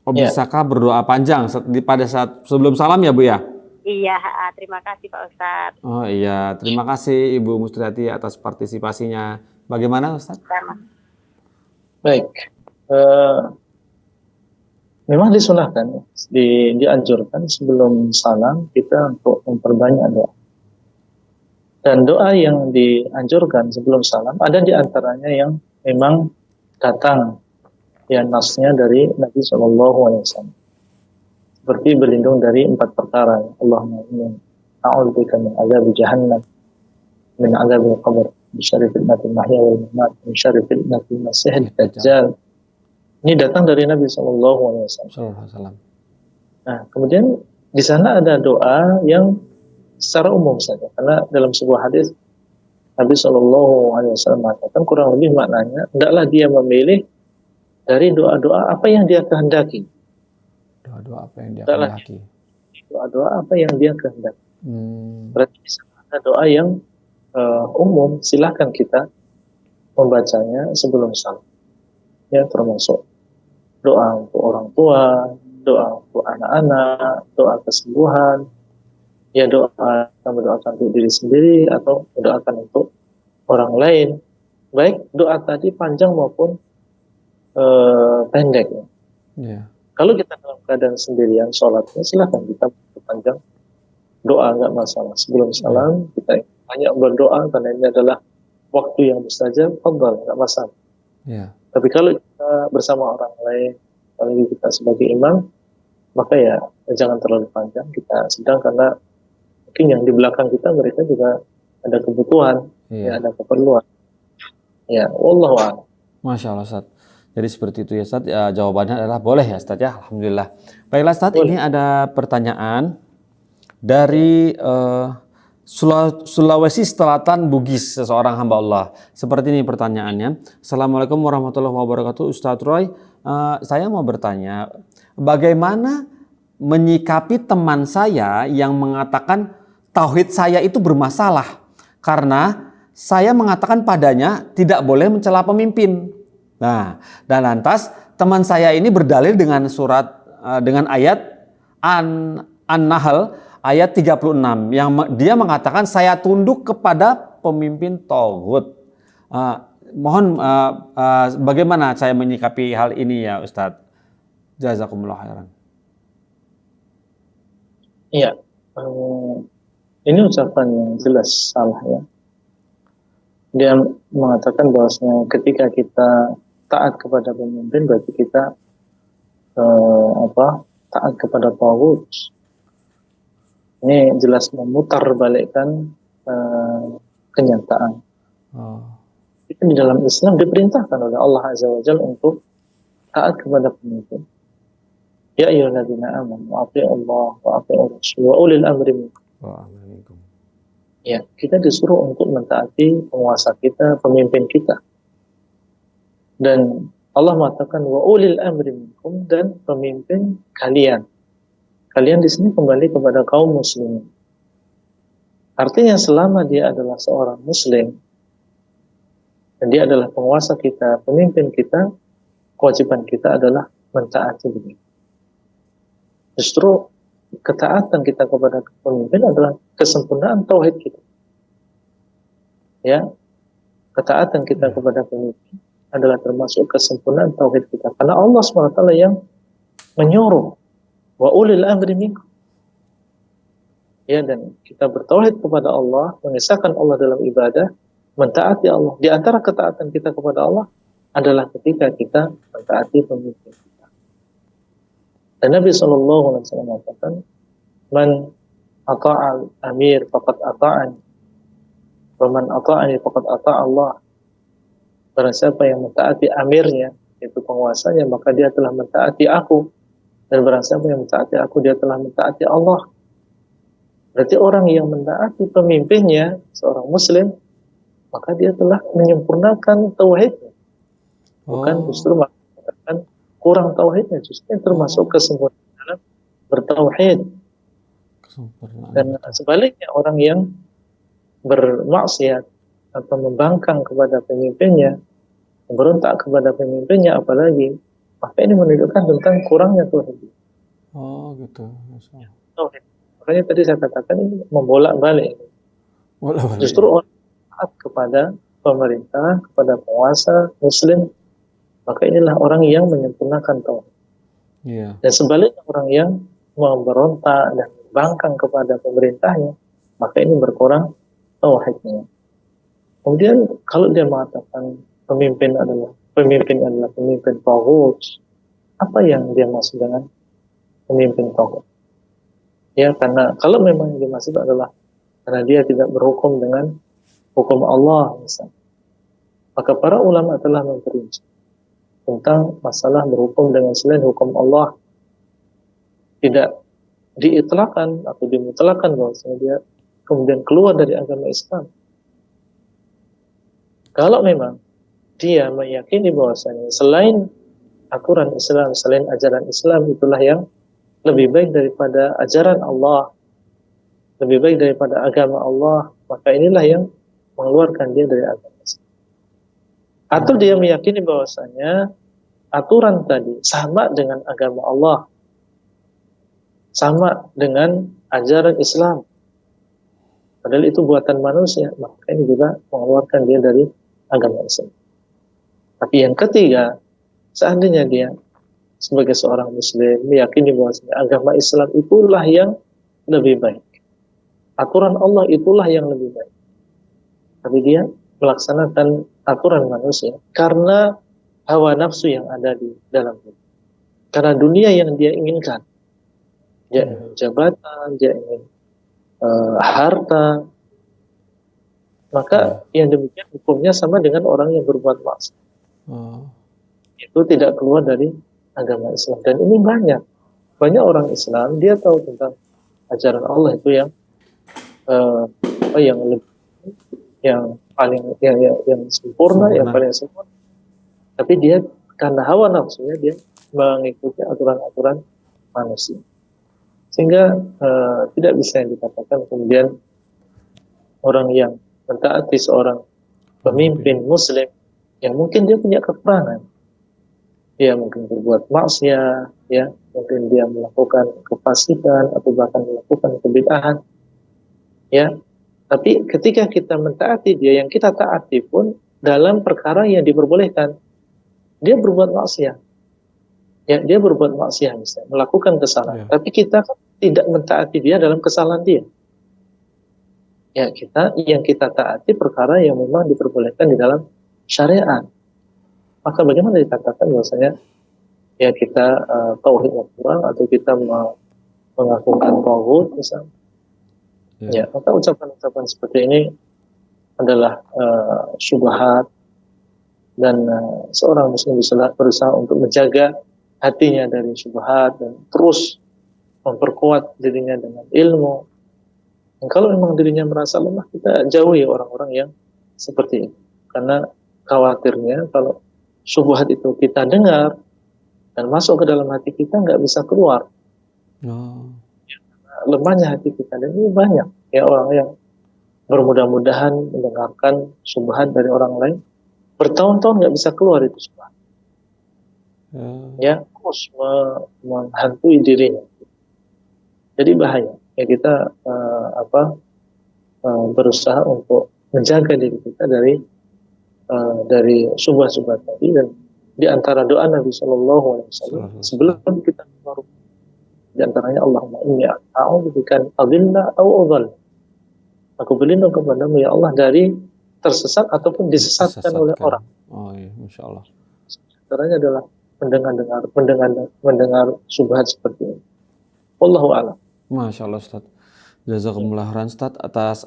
Oh, bisakah berdoa panjang pada saat sebelum salam ya Bu ya? Iya, terima kasih Pak Ustadz. Oh iya, terima kasih Ibu Musriati atas partisipasinya. Bagaimana Ustadz? Baik, memang disunahkan, dianjurkan sebelum salam kita untuk memperbanyak doa. Dan doa yang dianjurkan sebelum salam ada di antaranya yang memang datang ya nasnya dari Nabi SAW. Seperti berlindung dari 4 perkara. Allahumma inni a'udzubika min azab jahannam, min azab al-qabr, min syarri fitnatil mahya wal mamat, min syarri fitnatil masiihid dajjal. Ini datang dari Nabi SAW. Nah, kemudian di sana ada doa yang secara umum saja, karena dalam sebuah hadis Nabi SAW mengatakan kurang lebih maknanya, hendaklah dia memilih dari doa-doa apa yang dia kehendaki. Doa-doa apa yang dia kehendaki. Doa-doa apa yang dia kehendaki. Berarti ada doa yang umum, silahkan kita membacanya sebelum salam. Ya, termasuk doa untuk orang tua, doa untuk anak-anak, doa kesembuhan, Ya doa, mendoakan untuk diri sendiri atau mendoakan untuk orang lain. Baik doa tadi panjang maupun pendek. Ya. Kalau kita dalam keadaan sendirian sholatnya, silahkan kita panjang doa, nggak masalah. Sebelum salam kita banyak berdoa karena ini adalah waktu yang mustajab, fadhal, nggak masalah. Ya. Tapi kalau kita bersama orang lain, apalagi kita sebagai imam, maka ya jangan terlalu panjang. Kita sedang karena mungkin yang di belakang kita mereka juga ada kebutuhan, ya ada keperluan. Ya, wallahu a'lam. Masya Allah, Ustaz. Jadi seperti itu ya, Ustaz. Ya, jawabannya adalah boleh ya, Ustaz ya. Alhamdulillah. Baiklah, Ustaz. Ini ada pertanyaan dari Sulawesi Selatan, Bugis, seseorang hamba Allah. Seperti ini pertanyaannya. Assalamualaikum warahmatullahi wabarakatuh, Ustadz Roy. Saya mau bertanya, bagaimana menyikapi teman saya yang mengatakan tauhid saya itu bermasalah karena saya mengatakan padanya tidak boleh mencela pemimpin. Nah, dan lantas teman saya ini berdalil dengan dengan ayat An-Nahl ayat 36 yang dia mengatakan saya tunduk kepada pemimpin tauhid. Mohon bagaimana saya menyikapi hal ini ya Ustadz? Jazakumullah khairan. Iya, ini ucapan yang jelas salah ya. Dia mengatakan bahwasanya ketika kita taat kepada pemimpin berarti kita taat kepada tauhid. Ini jelas memutar balikkan kenyataan. Itu di dalam Islam diperintahkan oleh Allah Azza wa Jalla untuk taat kepada pemimpin. Ya ayyuhalladzina amanu athi'ullaha wa athi'ur rasul wa ulil amri minkum. Ya, kita disuruh untuk mentaati penguasa kita, pemimpin kita. Dan Allah mengatakan wa ulil amri minkum, dan pemimpin kalian. Kalian di sini kembali kepada kaum muslimin. Artinya selama dia adalah seorang muslim dan dia adalah penguasa kita, pemimpin kita, kewajiban kita adalah mentaati beliau. Justru ketaatan kita kepada pemimpin adalah kesempurnaan tauhid kita. Ya, ketaatan kita kepada pemimpin adalah termasuk kesempurnaan tauhid kita. Karena Allah SWT yang menyuruh wa ulil amri minkum. Ya, dan kita bertauhid kepada Allah, mengesahkan Allah dalam ibadah, mentaati Allah. Di antara ketaatan kita kepada Allah adalah ketika kita mentaati pemimpin kita. Dan Nabi SAW mengatakan, man ata'al amir faqad ata'ani, wa man ata'ani faqad ata'a Allah. Barang siapa yang mentaati amirnya, yaitu penguasanya, maka dia telah mentaati aku. Dan barang siapa yang mentaati aku, dia telah mentaati Allah. Berarti orang yang mentaati pemimpinnya, seorang muslim, maka dia telah menyempurnakan tauhidnya. Bukan justru mengatakan kurang tauhidnya, justru termasuk kesempurnaan dalam bertauhid. Dan sebaliknya orang yang bermaksiat atau membangkang kepada pemimpinnya, memberontak kepada pemimpinnya apalagi, maka ini menunjukkan tentang kurangnya tauhid. Oh gitu. Tauhid. Makanya tadi saya katakan ini membolak-balik. Justru orang taat kepada pemerintah, kepada penguasa muslim, maka inilah orang yang menyempurnakan tauhid. Dan sebaliknya orang yang memberontak dan membangkang kepada pemerintahnya, maka ini berkurang tauhidnya. Kemudian kalau dia mengatakan pemimpin adalah pemimpin tauhid, apa yang dia maksud dengan pemimpin tauhid? Ya, karena kalau memang yang dimaksud adalah karena dia tidak berhukum dengan hukum Allah misalnya, maka para ulama telah memperinci tentang masalah berhukum dengan selain hukum Allah, tidak diitlaqkan atau dimutlaqkan bahwasanya dia kemudian keluar dari agama Islam. Kalau memang dia meyakini bahwasanya selain aturan Islam, selain ajaran Islam itulah yang lebih baik daripada ajaran Allah, lebih baik daripada agama Allah, maka inilah yang mengeluarkan dia dari agama Islam. Atau dia meyakini bahwasanya aturan tadi sama dengan agama Allah, sama dengan ajaran Islam, Padahal itu buatan manusia, maka ini juga mengeluarkan dia dari agama Islam. Tapi yang ketiga, seandainya dia sebagai seorang muslim meyakini bahwa agama Islam itulah yang lebih baik, aturan Allah itulah yang lebih baik, tapi dia melaksanakan aturan manusia karena hawa nafsu yang ada di dalam diri, karena dunia yang dia inginkan, dia ingin jabatan, dia ingin harta, maka yang demikian hukumnya sama dengan orang yang berbuat maksiat. Itu tidak keluar dari agama Islam. Dan ini banyak orang Islam, dia tahu tentang ajaran Allah itu yang yang sempurna, yang paling sempurna. Tapi dia karena hawa nafsunya dia mengikuti aturan-aturan manusia, sehingga tidak bisa dikatakan kemudian orang yang mentaati seorang pemimpin muslim yang mungkin dia punya kekurangan, dia mungkin berbuat maksiat, ya, mungkin dia melakukan kefasikan atau bahkan melakukan kebid'ahan, ya. Tapi ketika kita mentaati dia, yang kita taati pun dalam perkara yang diperbolehkan, dia berbuat maksiat, ya, dia berbuat maksiat misalnya, melakukan kesalahan, tapi kita tidak mentaati dia dalam kesalahan dia. Ya, yang kita taati perkara yang memang diperbolehkan di dalam syariat. Maka bagaimana dikatakan bahwasanya ya kita tauhidnya kurang atau kita mengakukan tauhid misalnya. Ya, maka ucapan-ucapan seperti ini adalah syubhat, dan seorang muslim bisa berusaha untuk menjaga hatinya dari syubhat dan terus memperkuat dirinya dengan ilmu. Dan kalau memang dirinya merasa lemah, kita jauhi orang-orang yang seperti itu. Karena khawatirnya kalau syubhat itu kita dengar dan masuk ke dalam hati kita, nggak bisa keluar. Lemahnya hati kita, dan ini banyak ya orang yang bermudah-mudahan mendengarkan syubhat dari orang lain, bertahun-tahun nggak bisa keluar itu syubhat. Ya, terus menghantui dirinya. Jadi bahaya. Ya, kita berusaha untuk menjaga diri kita dari syubhat-syubhat tadi. Dan di antara doa Nabi Shallallahu Alaihi Wasallam sebelum kita keluar, di antaranya Allahumma inni a'udzubika an adilla aw udhal. Aku berlindung kepadamu ya Allah dari tersesat ataupun disesatkan oleh orang. Oh iya, Masya Allah. Caranya adalah mendengar syubhat seperti ini. Wallahu a'lam. Masya Allah Ustaz. Jazakumullah khairan Ustaz atas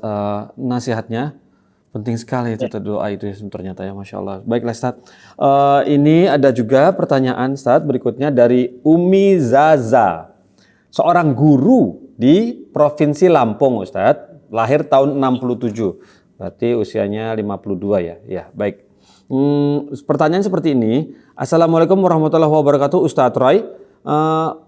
nasihatnya. Penting sekali itu doa itu ternyata ya, Masya Allah. Baiklah Ustaz. Ini ada juga pertanyaan Ustaz berikutnya dari Umi Zaza. Seorang guru di Provinsi Lampung Ustaz. Lahir tahun 67. Berarti usianya 52 ya. Ya, baik. Pertanyaan seperti ini. Assalamualaikum warahmatullahi wabarakatuh Ustaz Roy.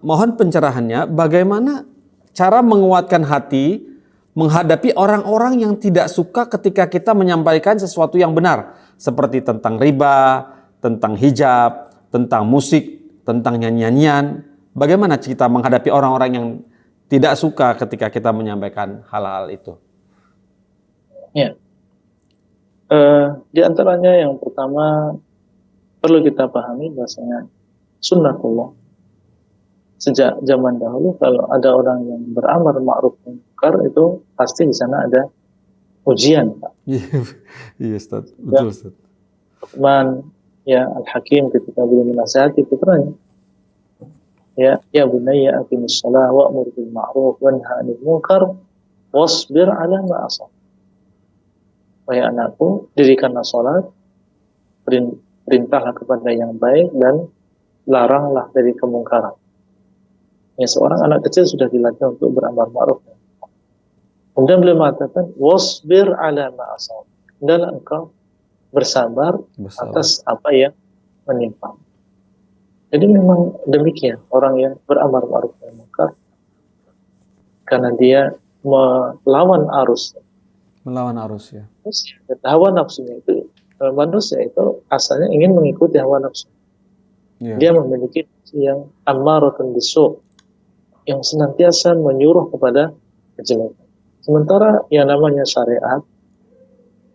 Mohon pencerahannya, bagaimana cara menguatkan hati menghadapi orang-orang yang tidak suka ketika kita menyampaikan sesuatu yang benar, seperti tentang riba, tentang hijab, tentang musik, tentang nyanyian. Bagaimana kita menghadapi orang-orang yang tidak suka ketika kita menyampaikan hal-hal itu? Ya, di antaranya yang pertama perlu kita pahami bahwasanya sunnatullah. Sejak zaman dahulu kalau ada orang yang beramar ma'ruf munkar, itu pasti di sana ada ujian, Pak. Iya, Ustaz. Betul, Ustaz. Luqman ya Al-Hakim ketika beliau menasihati putranya, ya bunayya aqimis shalah wa'mur bil ma'ruf wanha 'anil munkar wasbir 'ala ma asab. Wahai anakku, dirikanlah salat, perintahlah kepada yang baik dan laranglah dari kemungkaran. Ya, seorang anak kecil sudah dilatih untuk beramar ma'ruf. Kemudian beliau mengatakan wasbir 'ala ma asab. Dan engkau bersabar atas apa yang menimpa. Jadi memang demikian orang yang beramar ma'ruf nahi munkar, karena dia melawan arus. Melawan arus ya. Hawa nafsunya itu, manusia itu asalnya ingin mengikuti hawa nafsu. Yeah. Dia memiliki yang ammaratun bisu', yang senantiasa menyuruh kepada kejelekan. Sementara yang namanya syariat,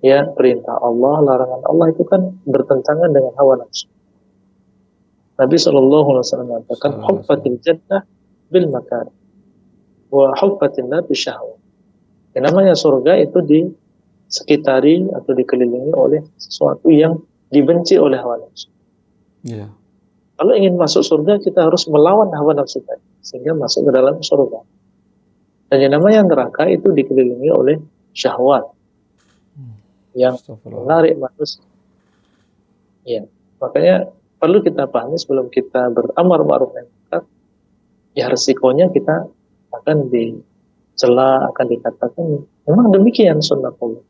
ya perintah Allah, larangan Allah itu kan bertentangan dengan hawa nafsu. Nabi SAW mengatakan, huffatil jannah bil makan, wa huffatin nar bisyahwat. Yang namanya surga itu disekitari atau dikelilingi oleh sesuatu yang dibenci oleh hawa nafsu. Iya. Kalau ingin masuk surga, kita harus melawan hawa nafsu tadi, sehingga masuk ke dalam surga. Dan yang namanya neraka itu dikelilingi oleh syahwat yang menarik manusia. Ya, makanya perlu kita pahami sebelum kita beramar ma'ruf nahi munkar, ya resikonya kita akan dicela, akan dikatakan memang demikian sunnatullah.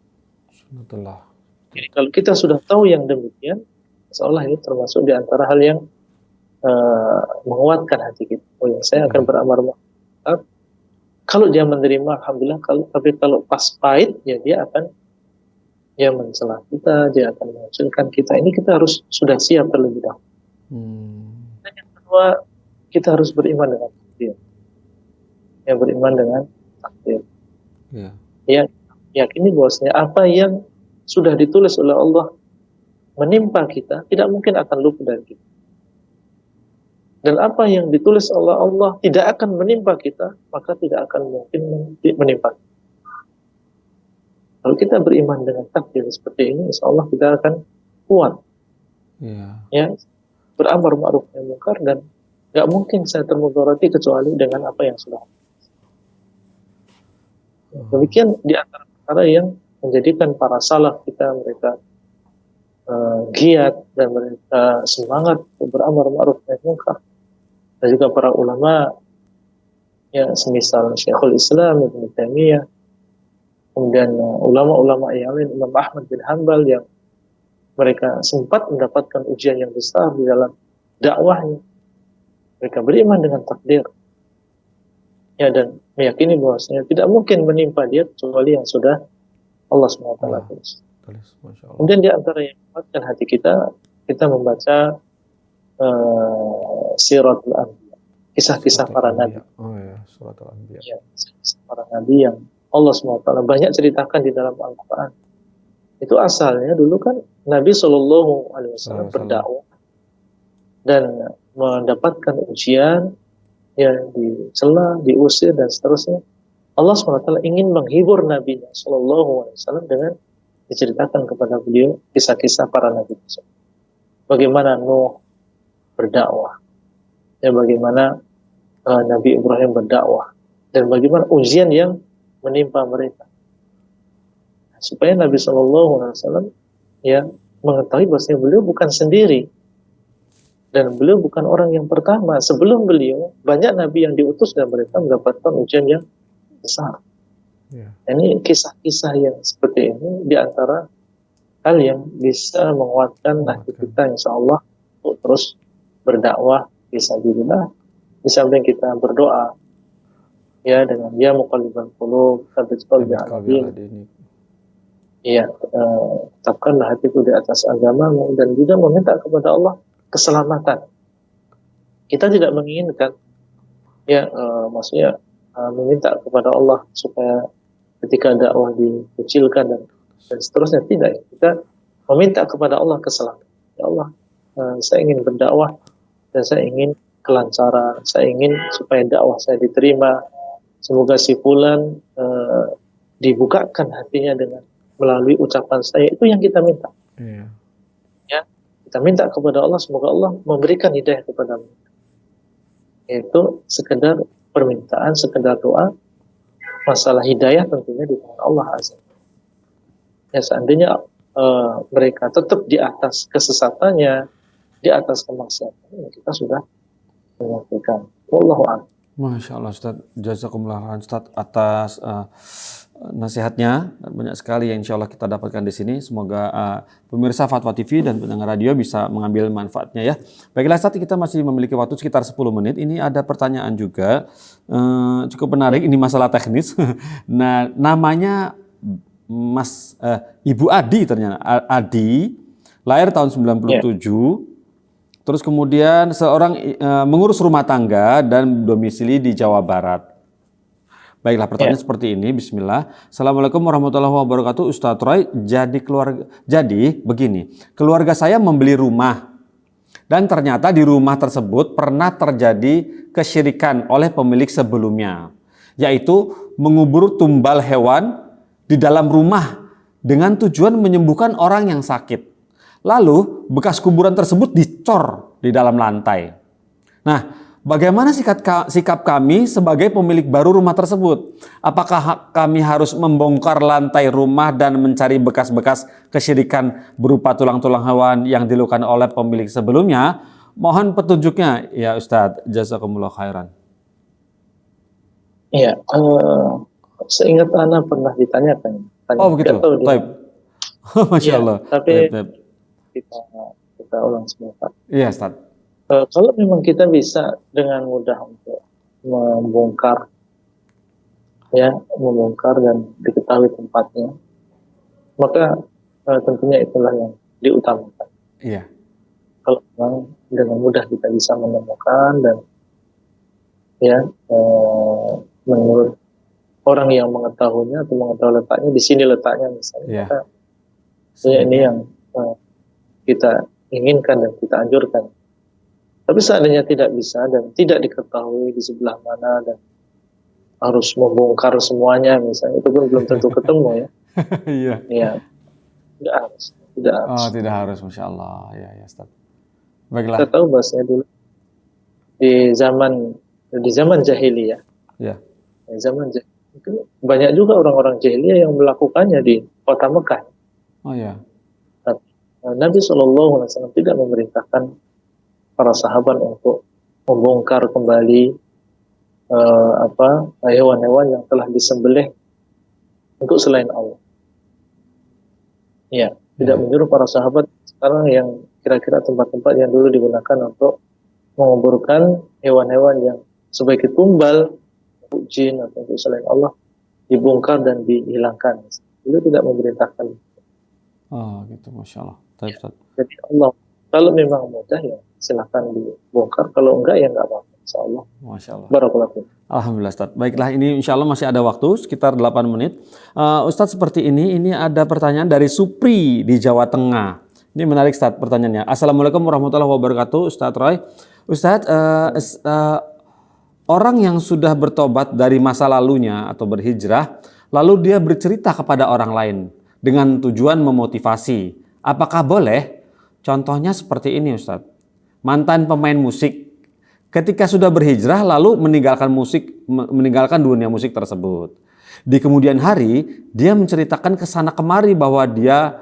Sunnatullah. Jadi kalau kita sudah tahu yang demikian, insyaallah ini termasuk di antara hal yang menguatkan hati kita. Oh ya, saya akan beramar ma'ruf. Kalau dia menerima, alhamdulillah. Tapi kalau pas pahit, ya dia akan mencela kita, dia akan menghancurkan kita. Ini kita harus sudah siap terlebih dahulu. Dan yang kedua, kita harus beriman dengan takdir. Ya, beriman dengan takdir. Ya, yakini bahwasanya apa yang sudah ditulis oleh Allah menimpa kita tidak mungkin akan luput dari kita. Dan apa yang ditulis oleh Allah tidak akan menimpa kita, maka tidak akan mungkin menimpa kita. Kalau kita beriman dengan takdir seperti ini, insya Allah kita akan kuat. Ya, beramar ma'ruf nahi munkar, dan nggak mungkin saya termudarati kecuali dengan apa yang sudah. Demikian di antara perkara yang menjadikan para salaf kita, mereka giat dan mereka semangat beramar ma'ruf nahi munkar. Dan juga para ulama, ya semisal Syekhul Islam Ibnu Taimiyah, kemudian ulama-ulama yang lain, Imam Ahmad bin Hanbal, yang mereka sempat mendapatkan ujian yang besar di dalam dakwahnya. Mereka beriman dengan takdir, ya, dan meyakini bahwasanya tidak mungkin menimpa dia kecuali yang sudah Allah SWT tulis. Kemudian di antara yang menguatkan hati kita membaca Siratul Anbiya, kisah-kisah para nabi. Suratul Anbiya. Ya, kisah para nabi yang Allah SWT banyak ceritakan di dalam Al-Quran. Itu asalnya dulu kan Nabi SAW berdakwah dan mendapatkan ujian, ya, dicela, diusir dan seterusnya. Allah SWT ingin menghibur Nabi SAW dengan diceritakan kepada beliau kisah-kisah para nabi. Bagaimana Nuh berdakwah, ya, bagaimana Nabi Ibrahim berdakwah, dan bagaimana ujian yang menimpa mereka, supaya Nabi SAW ya mengetahui bahwasanya beliau bukan sendiri dan beliau bukan orang yang pertama. Sebelum beliau banyak nabi yang diutus dan mereka mendapatkan ujian yang besar. Ini kisah-kisah yang seperti ini di antara hal yang bisa menguatkan hati kita, insya Allah, untuk terus berdakwah fisabilillah. Di samping kita berdoa, ya, dengan ya muqallibal qulub tsabbit qalbi ala dinik. Iya, tetapkanlah hatiku di atas agamamu, dan juga meminta kepada Allah keselamatan. Kita tidak menginginkan, ya, maksudnya meminta kepada Allah supaya ketika dakwah dikucilkan dan seterusnya, tidak. Kita meminta kepada Allah keselamatan. Ya Allah, saya ingin berdakwah dan saya ingin kelancaran, saya ingin supaya dakwah saya diterima. Semoga si fulan dibukakan hatinya dengan melalui ucapan saya. Itu yang kita minta. Ya, kita minta kepada Allah, semoga Allah memberikan hidayah kepada mereka. Itu sekedar permintaan, sekedar doa. Masalah hidayah tentunya di tangan Allah Azza. Ya, seandainya mereka tetap di atas kesesatannya, di atas kemaksiatan, kita sudah menyampaikan. Wallahu a'lam. Masya Allah, Ustaz. Jazakumullah khairan, Ustaz, atas nasihatnya. Banyak sekali yang insya Allah kita dapatkan di sini. Semoga pemirsa Fatwa TV dan pendengar radio bisa mengambil manfaatnya, ya. Baiklah, Ustaz, kita masih memiliki waktu sekitar 10 menit. Ini ada pertanyaan juga cukup menarik. Ini masalah teknis. Nah, namanya Ibu Adi, ternyata Adi, lahir tahun 97. Terus kemudian seorang mengurus rumah tangga dan domisili di Jawa Barat. Baiklah, pertanyaan seperti ini. Bismillah. Assalamualaikum warahmatullahi wabarakatuh. Ustadz Roy, jadi begini, keluarga saya membeli rumah dan ternyata di rumah tersebut pernah terjadi kesyirikan oleh pemilik sebelumnya, yaitu mengubur tumbal hewan di dalam rumah dengan tujuan menyembuhkan orang yang sakit. Lalu bekas kuburan tersebut dicor di dalam lantai. Nah, bagaimana sikap kami sebagai pemilik baru rumah tersebut? Apakah kami harus membongkar lantai rumah dan mencari bekas-bekas kesyirikan berupa tulang-tulang hewan yang dilakukan oleh pemilik sebelumnya? Mohon petunjuknya ya Ustadz. Jazakumullah khairan. Iya, seingat Ana pernah ditanyakan. Oh begitu. Baik. Masya Allah. Tapi Taib. kita ulang sebentar. Iya Ustadz. Kalau memang kita bisa dengan mudah untuk membongkar dan diketahui tempatnya, maka tentunya itulah yang diutamakan. Iya. Kalau memang dengan mudah kita bisa menemukan dan menurut orang yang mengetahuinya atau mengetahui letaknya, di sini letaknya misalnya, maka ini yang kita inginkan dan kita anjurkan. Tapi seandainya tidak bisa dan tidak diketahui di sebelah mana dan harus membongkar semuanya misalnya, itu pun belum tentu ketemu ya. Iya. Iya. Tidak harus. Oh, tidak harus, Masya Allah. Ya, Ustaz. Baiklah. Kita tahu bahasanya dulu di zaman jahiliyah. Ya. Di zaman jahiliyah itu banyak juga orang-orang jahiliyah yang melakukannya di kota Mekah. Oh ya. Nabi SAW tidak memerintahkan para sahabat untuk membongkar kembali hewan-hewan yang telah disembelih untuk selain Allah. Ya, tidak menyuruh para sahabat sekarang yang kira-kira tempat-tempat yang dulu digunakan untuk menguburkan hewan-hewan yang sebagai tumbal untuk jin atau untuk selain Allah dibongkar dan dihilangkan. Beliau tidak memerintahkan. Oh gitu, Masya Allah. Jadi Allah, kalau memang mudah ya silakan dibongkar, kalau enggak ya enggak apa-apa, insya Allah. Masya Allah. Barakallahu. Alhamdulillah Ustaz. Baiklah, ini insya Allah masih ada waktu sekitar 8 menit. Ustaz seperti ini ada pertanyaan dari Supri di Jawa Tengah. Ini menarik Ustaz pertanyaannya. Assalamualaikum warahmatullahi wabarakatuh Ustaz Roy. Ustaz, orang yang sudah bertobat dari masa lalunya atau berhijrah, lalu dia bercerita kepada orang lain dengan tujuan memotivasi. Apakah boleh? Contohnya seperti ini Ustaz. Mantan pemain musik ketika sudah berhijrah lalu meninggalkan dunia musik tersebut. Di kemudian hari dia menceritakan kesana kemari bahwa dia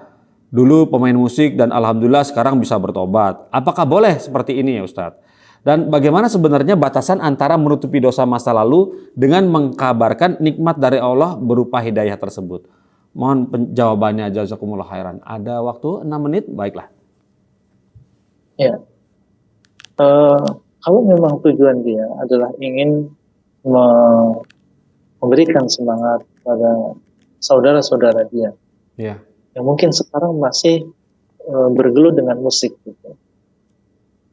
dulu pemain musik dan alhamdulillah sekarang bisa bertobat. Apakah boleh seperti ini ya Ustadz? Dan bagaimana sebenarnya batasan antara menutupi dosa masa lalu dengan mengkabarkan nikmat dari Allah berupa hidayah tersebut? Mohon jawabannya, jazakumullah khairan. Ada waktu 6 menit, baiklah. Ya. Kalau memang tujuan dia adalah ingin memberikan semangat pada saudara-saudara dia, yang mungkin sekarang masih bergelut dengan musik, gitu,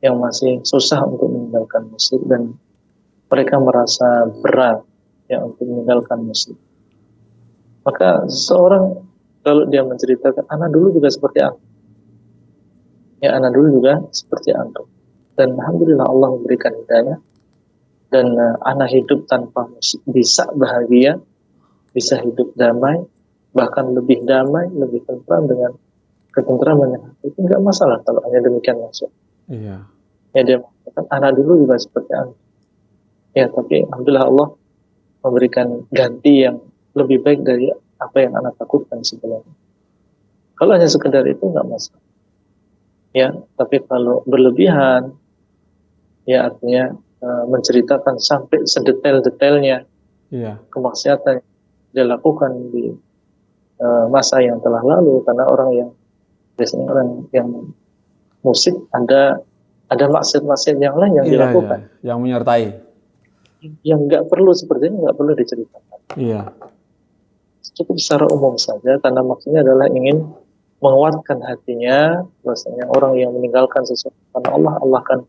yang masih susah untuk meninggalkan musik dan mereka merasa berat ya untuk meninggalkan musik. Maka seseorang kalau dia menceritakan, anak dulu juga seperti antum, ya anak dulu juga seperti antum. Dan alhamdulillah Allah memberikan hidayah dan anak hidup tanpa musik bisa bahagia, bisa hidup damai, bahkan lebih damai, lebih tentram dengan ketentraman yang itu enggak masalah kalau hanya demikian maksud. Iya. Ya dia mengatakan anak dulu juga seperti anak. Ya tapi alhamdulillah Allah memberikan ganti yang lebih baik dari apa yang anak takutkan sebelumnya. Kalau hanya sekedar itu enggak masalah. Ya, tapi kalau berlebihan, ya artinya menceritakan sampai sedetail-detailnya kemaksiatan yang dilakukan di masa yang telah lalu, karena orang yang biasanya orang yang musik ada maksiat-maksiat yang lain yang dilakukan, yang menyertai, yang nggak perlu sepertinya nggak perlu diceritakan. Iya. Cukup secara umum saja, karena maksudnya adalah ingin menguatkan hatinya bahwasanya orang yang meninggalkan sesuatu karena Allah akan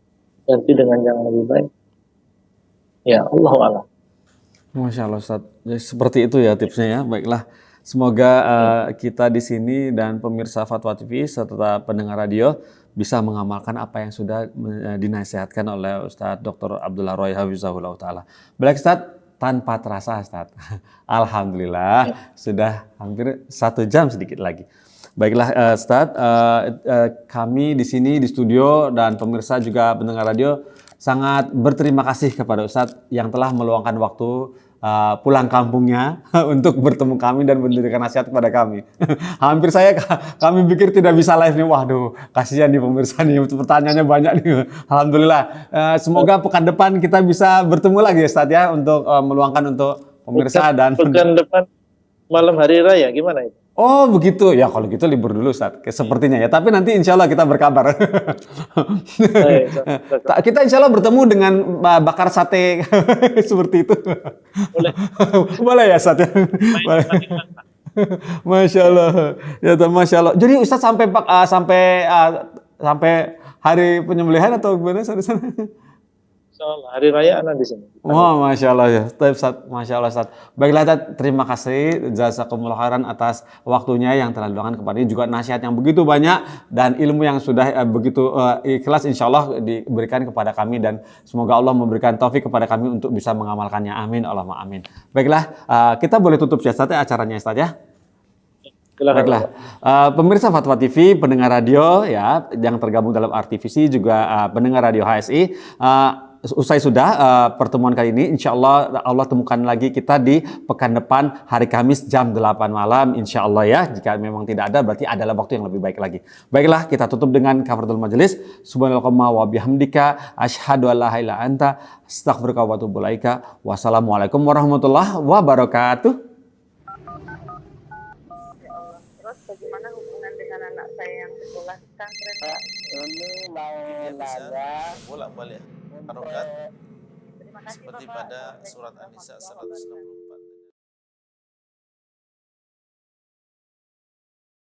ganti dengan yang lebih baik. Ya, Allahu a'lam. Masya Allah Ustaz. Ya, seperti itu ya tipsnya ya. Baiklah. Semoga kita di sini dan pemirsa Fatwa TV serta pendengar radio bisa mengamalkan apa yang sudah dinasihatkan oleh Ustadz Dr. Abdullah Roy Hafizahullah Ta'ala. Baik Ustadz, tanpa terasa Ustadz. Alhamdulillah sudah hampir 1 jam sedikit lagi. Baiklah Ustadz, kami di sini di studio dan pemirsa juga pendengar radio sangat berterima kasih kepada Ustadz yang telah meluangkan waktu pulang kampungnya untuk bertemu kami dan memberikan nasihat kepada kami. Hampir kami pikir tidak bisa live nih. Waduh, kasihan nih pemirsa nih, pertanyaannya banyak nih. Alhamdulillah. Semoga pekan depan kita bisa bertemu lagi Ustadz ya untuk meluangkan untuk pemirsa dan pekan depan malam hari raya gimana itu? Oh begitu, ya kalau gitu libur dulu Ustadz, sepertinya ya. Tapi nanti insya Allah kita berkabar. Kita insya Allah bertemu dengan bakar sate seperti itu. Boleh. Boleh ya Ustadz ya. Masya Allah, ya Masya Allah. Jadi Ustadz sampai hari penyembelihan atau gimana Ustadz? Insyaallah hari raya anak di sini. Wah, Masya Allah ya. Masya Allah Ustaz. Baiklah Ustaz, terima kasih jazakumullah khairan atas waktunya yang telah diluangkan kepada ini, juga nasihat yang begitu banyak dan ilmu yang sudah begitu ikhlas insya Allah diberikan kepada kami, dan semoga Allah memberikan taufik kepada kami untuk bisa mengamalkannya. Amin Allahumma amin. Baiklah, kita boleh tutup ya Ustaz ya acaranya Ustaz ya. Baiklah, pemirsa Fatwa TV, pendengar radio ya yang tergabung dalam RTVC, juga pendengar radio HSI. Usai sudah pertemuan kali ini, insya Allah Allah temukan lagi kita di pekan depan hari Kamis jam 8 malam insya Allah ya. Jika memang tidak ada berarti adalah waktu yang lebih baik lagi. Baiklah, kita tutup dengan kafaratul majelis. Subhanallahumma wa bihamdika asyhadu an la ilaha illa anta astaghfiruka wa atubu ilaika. Wassalamualaikum warahmatullahi wabarakatuh. Ya Allah. Terus bagaimana hubungan dengan anak saya yang sekolah di pesantren, Pak? Ini mau nanya bolak-balik harokat Terima kasih seperti Bapak. pada surat An-Nisa 160.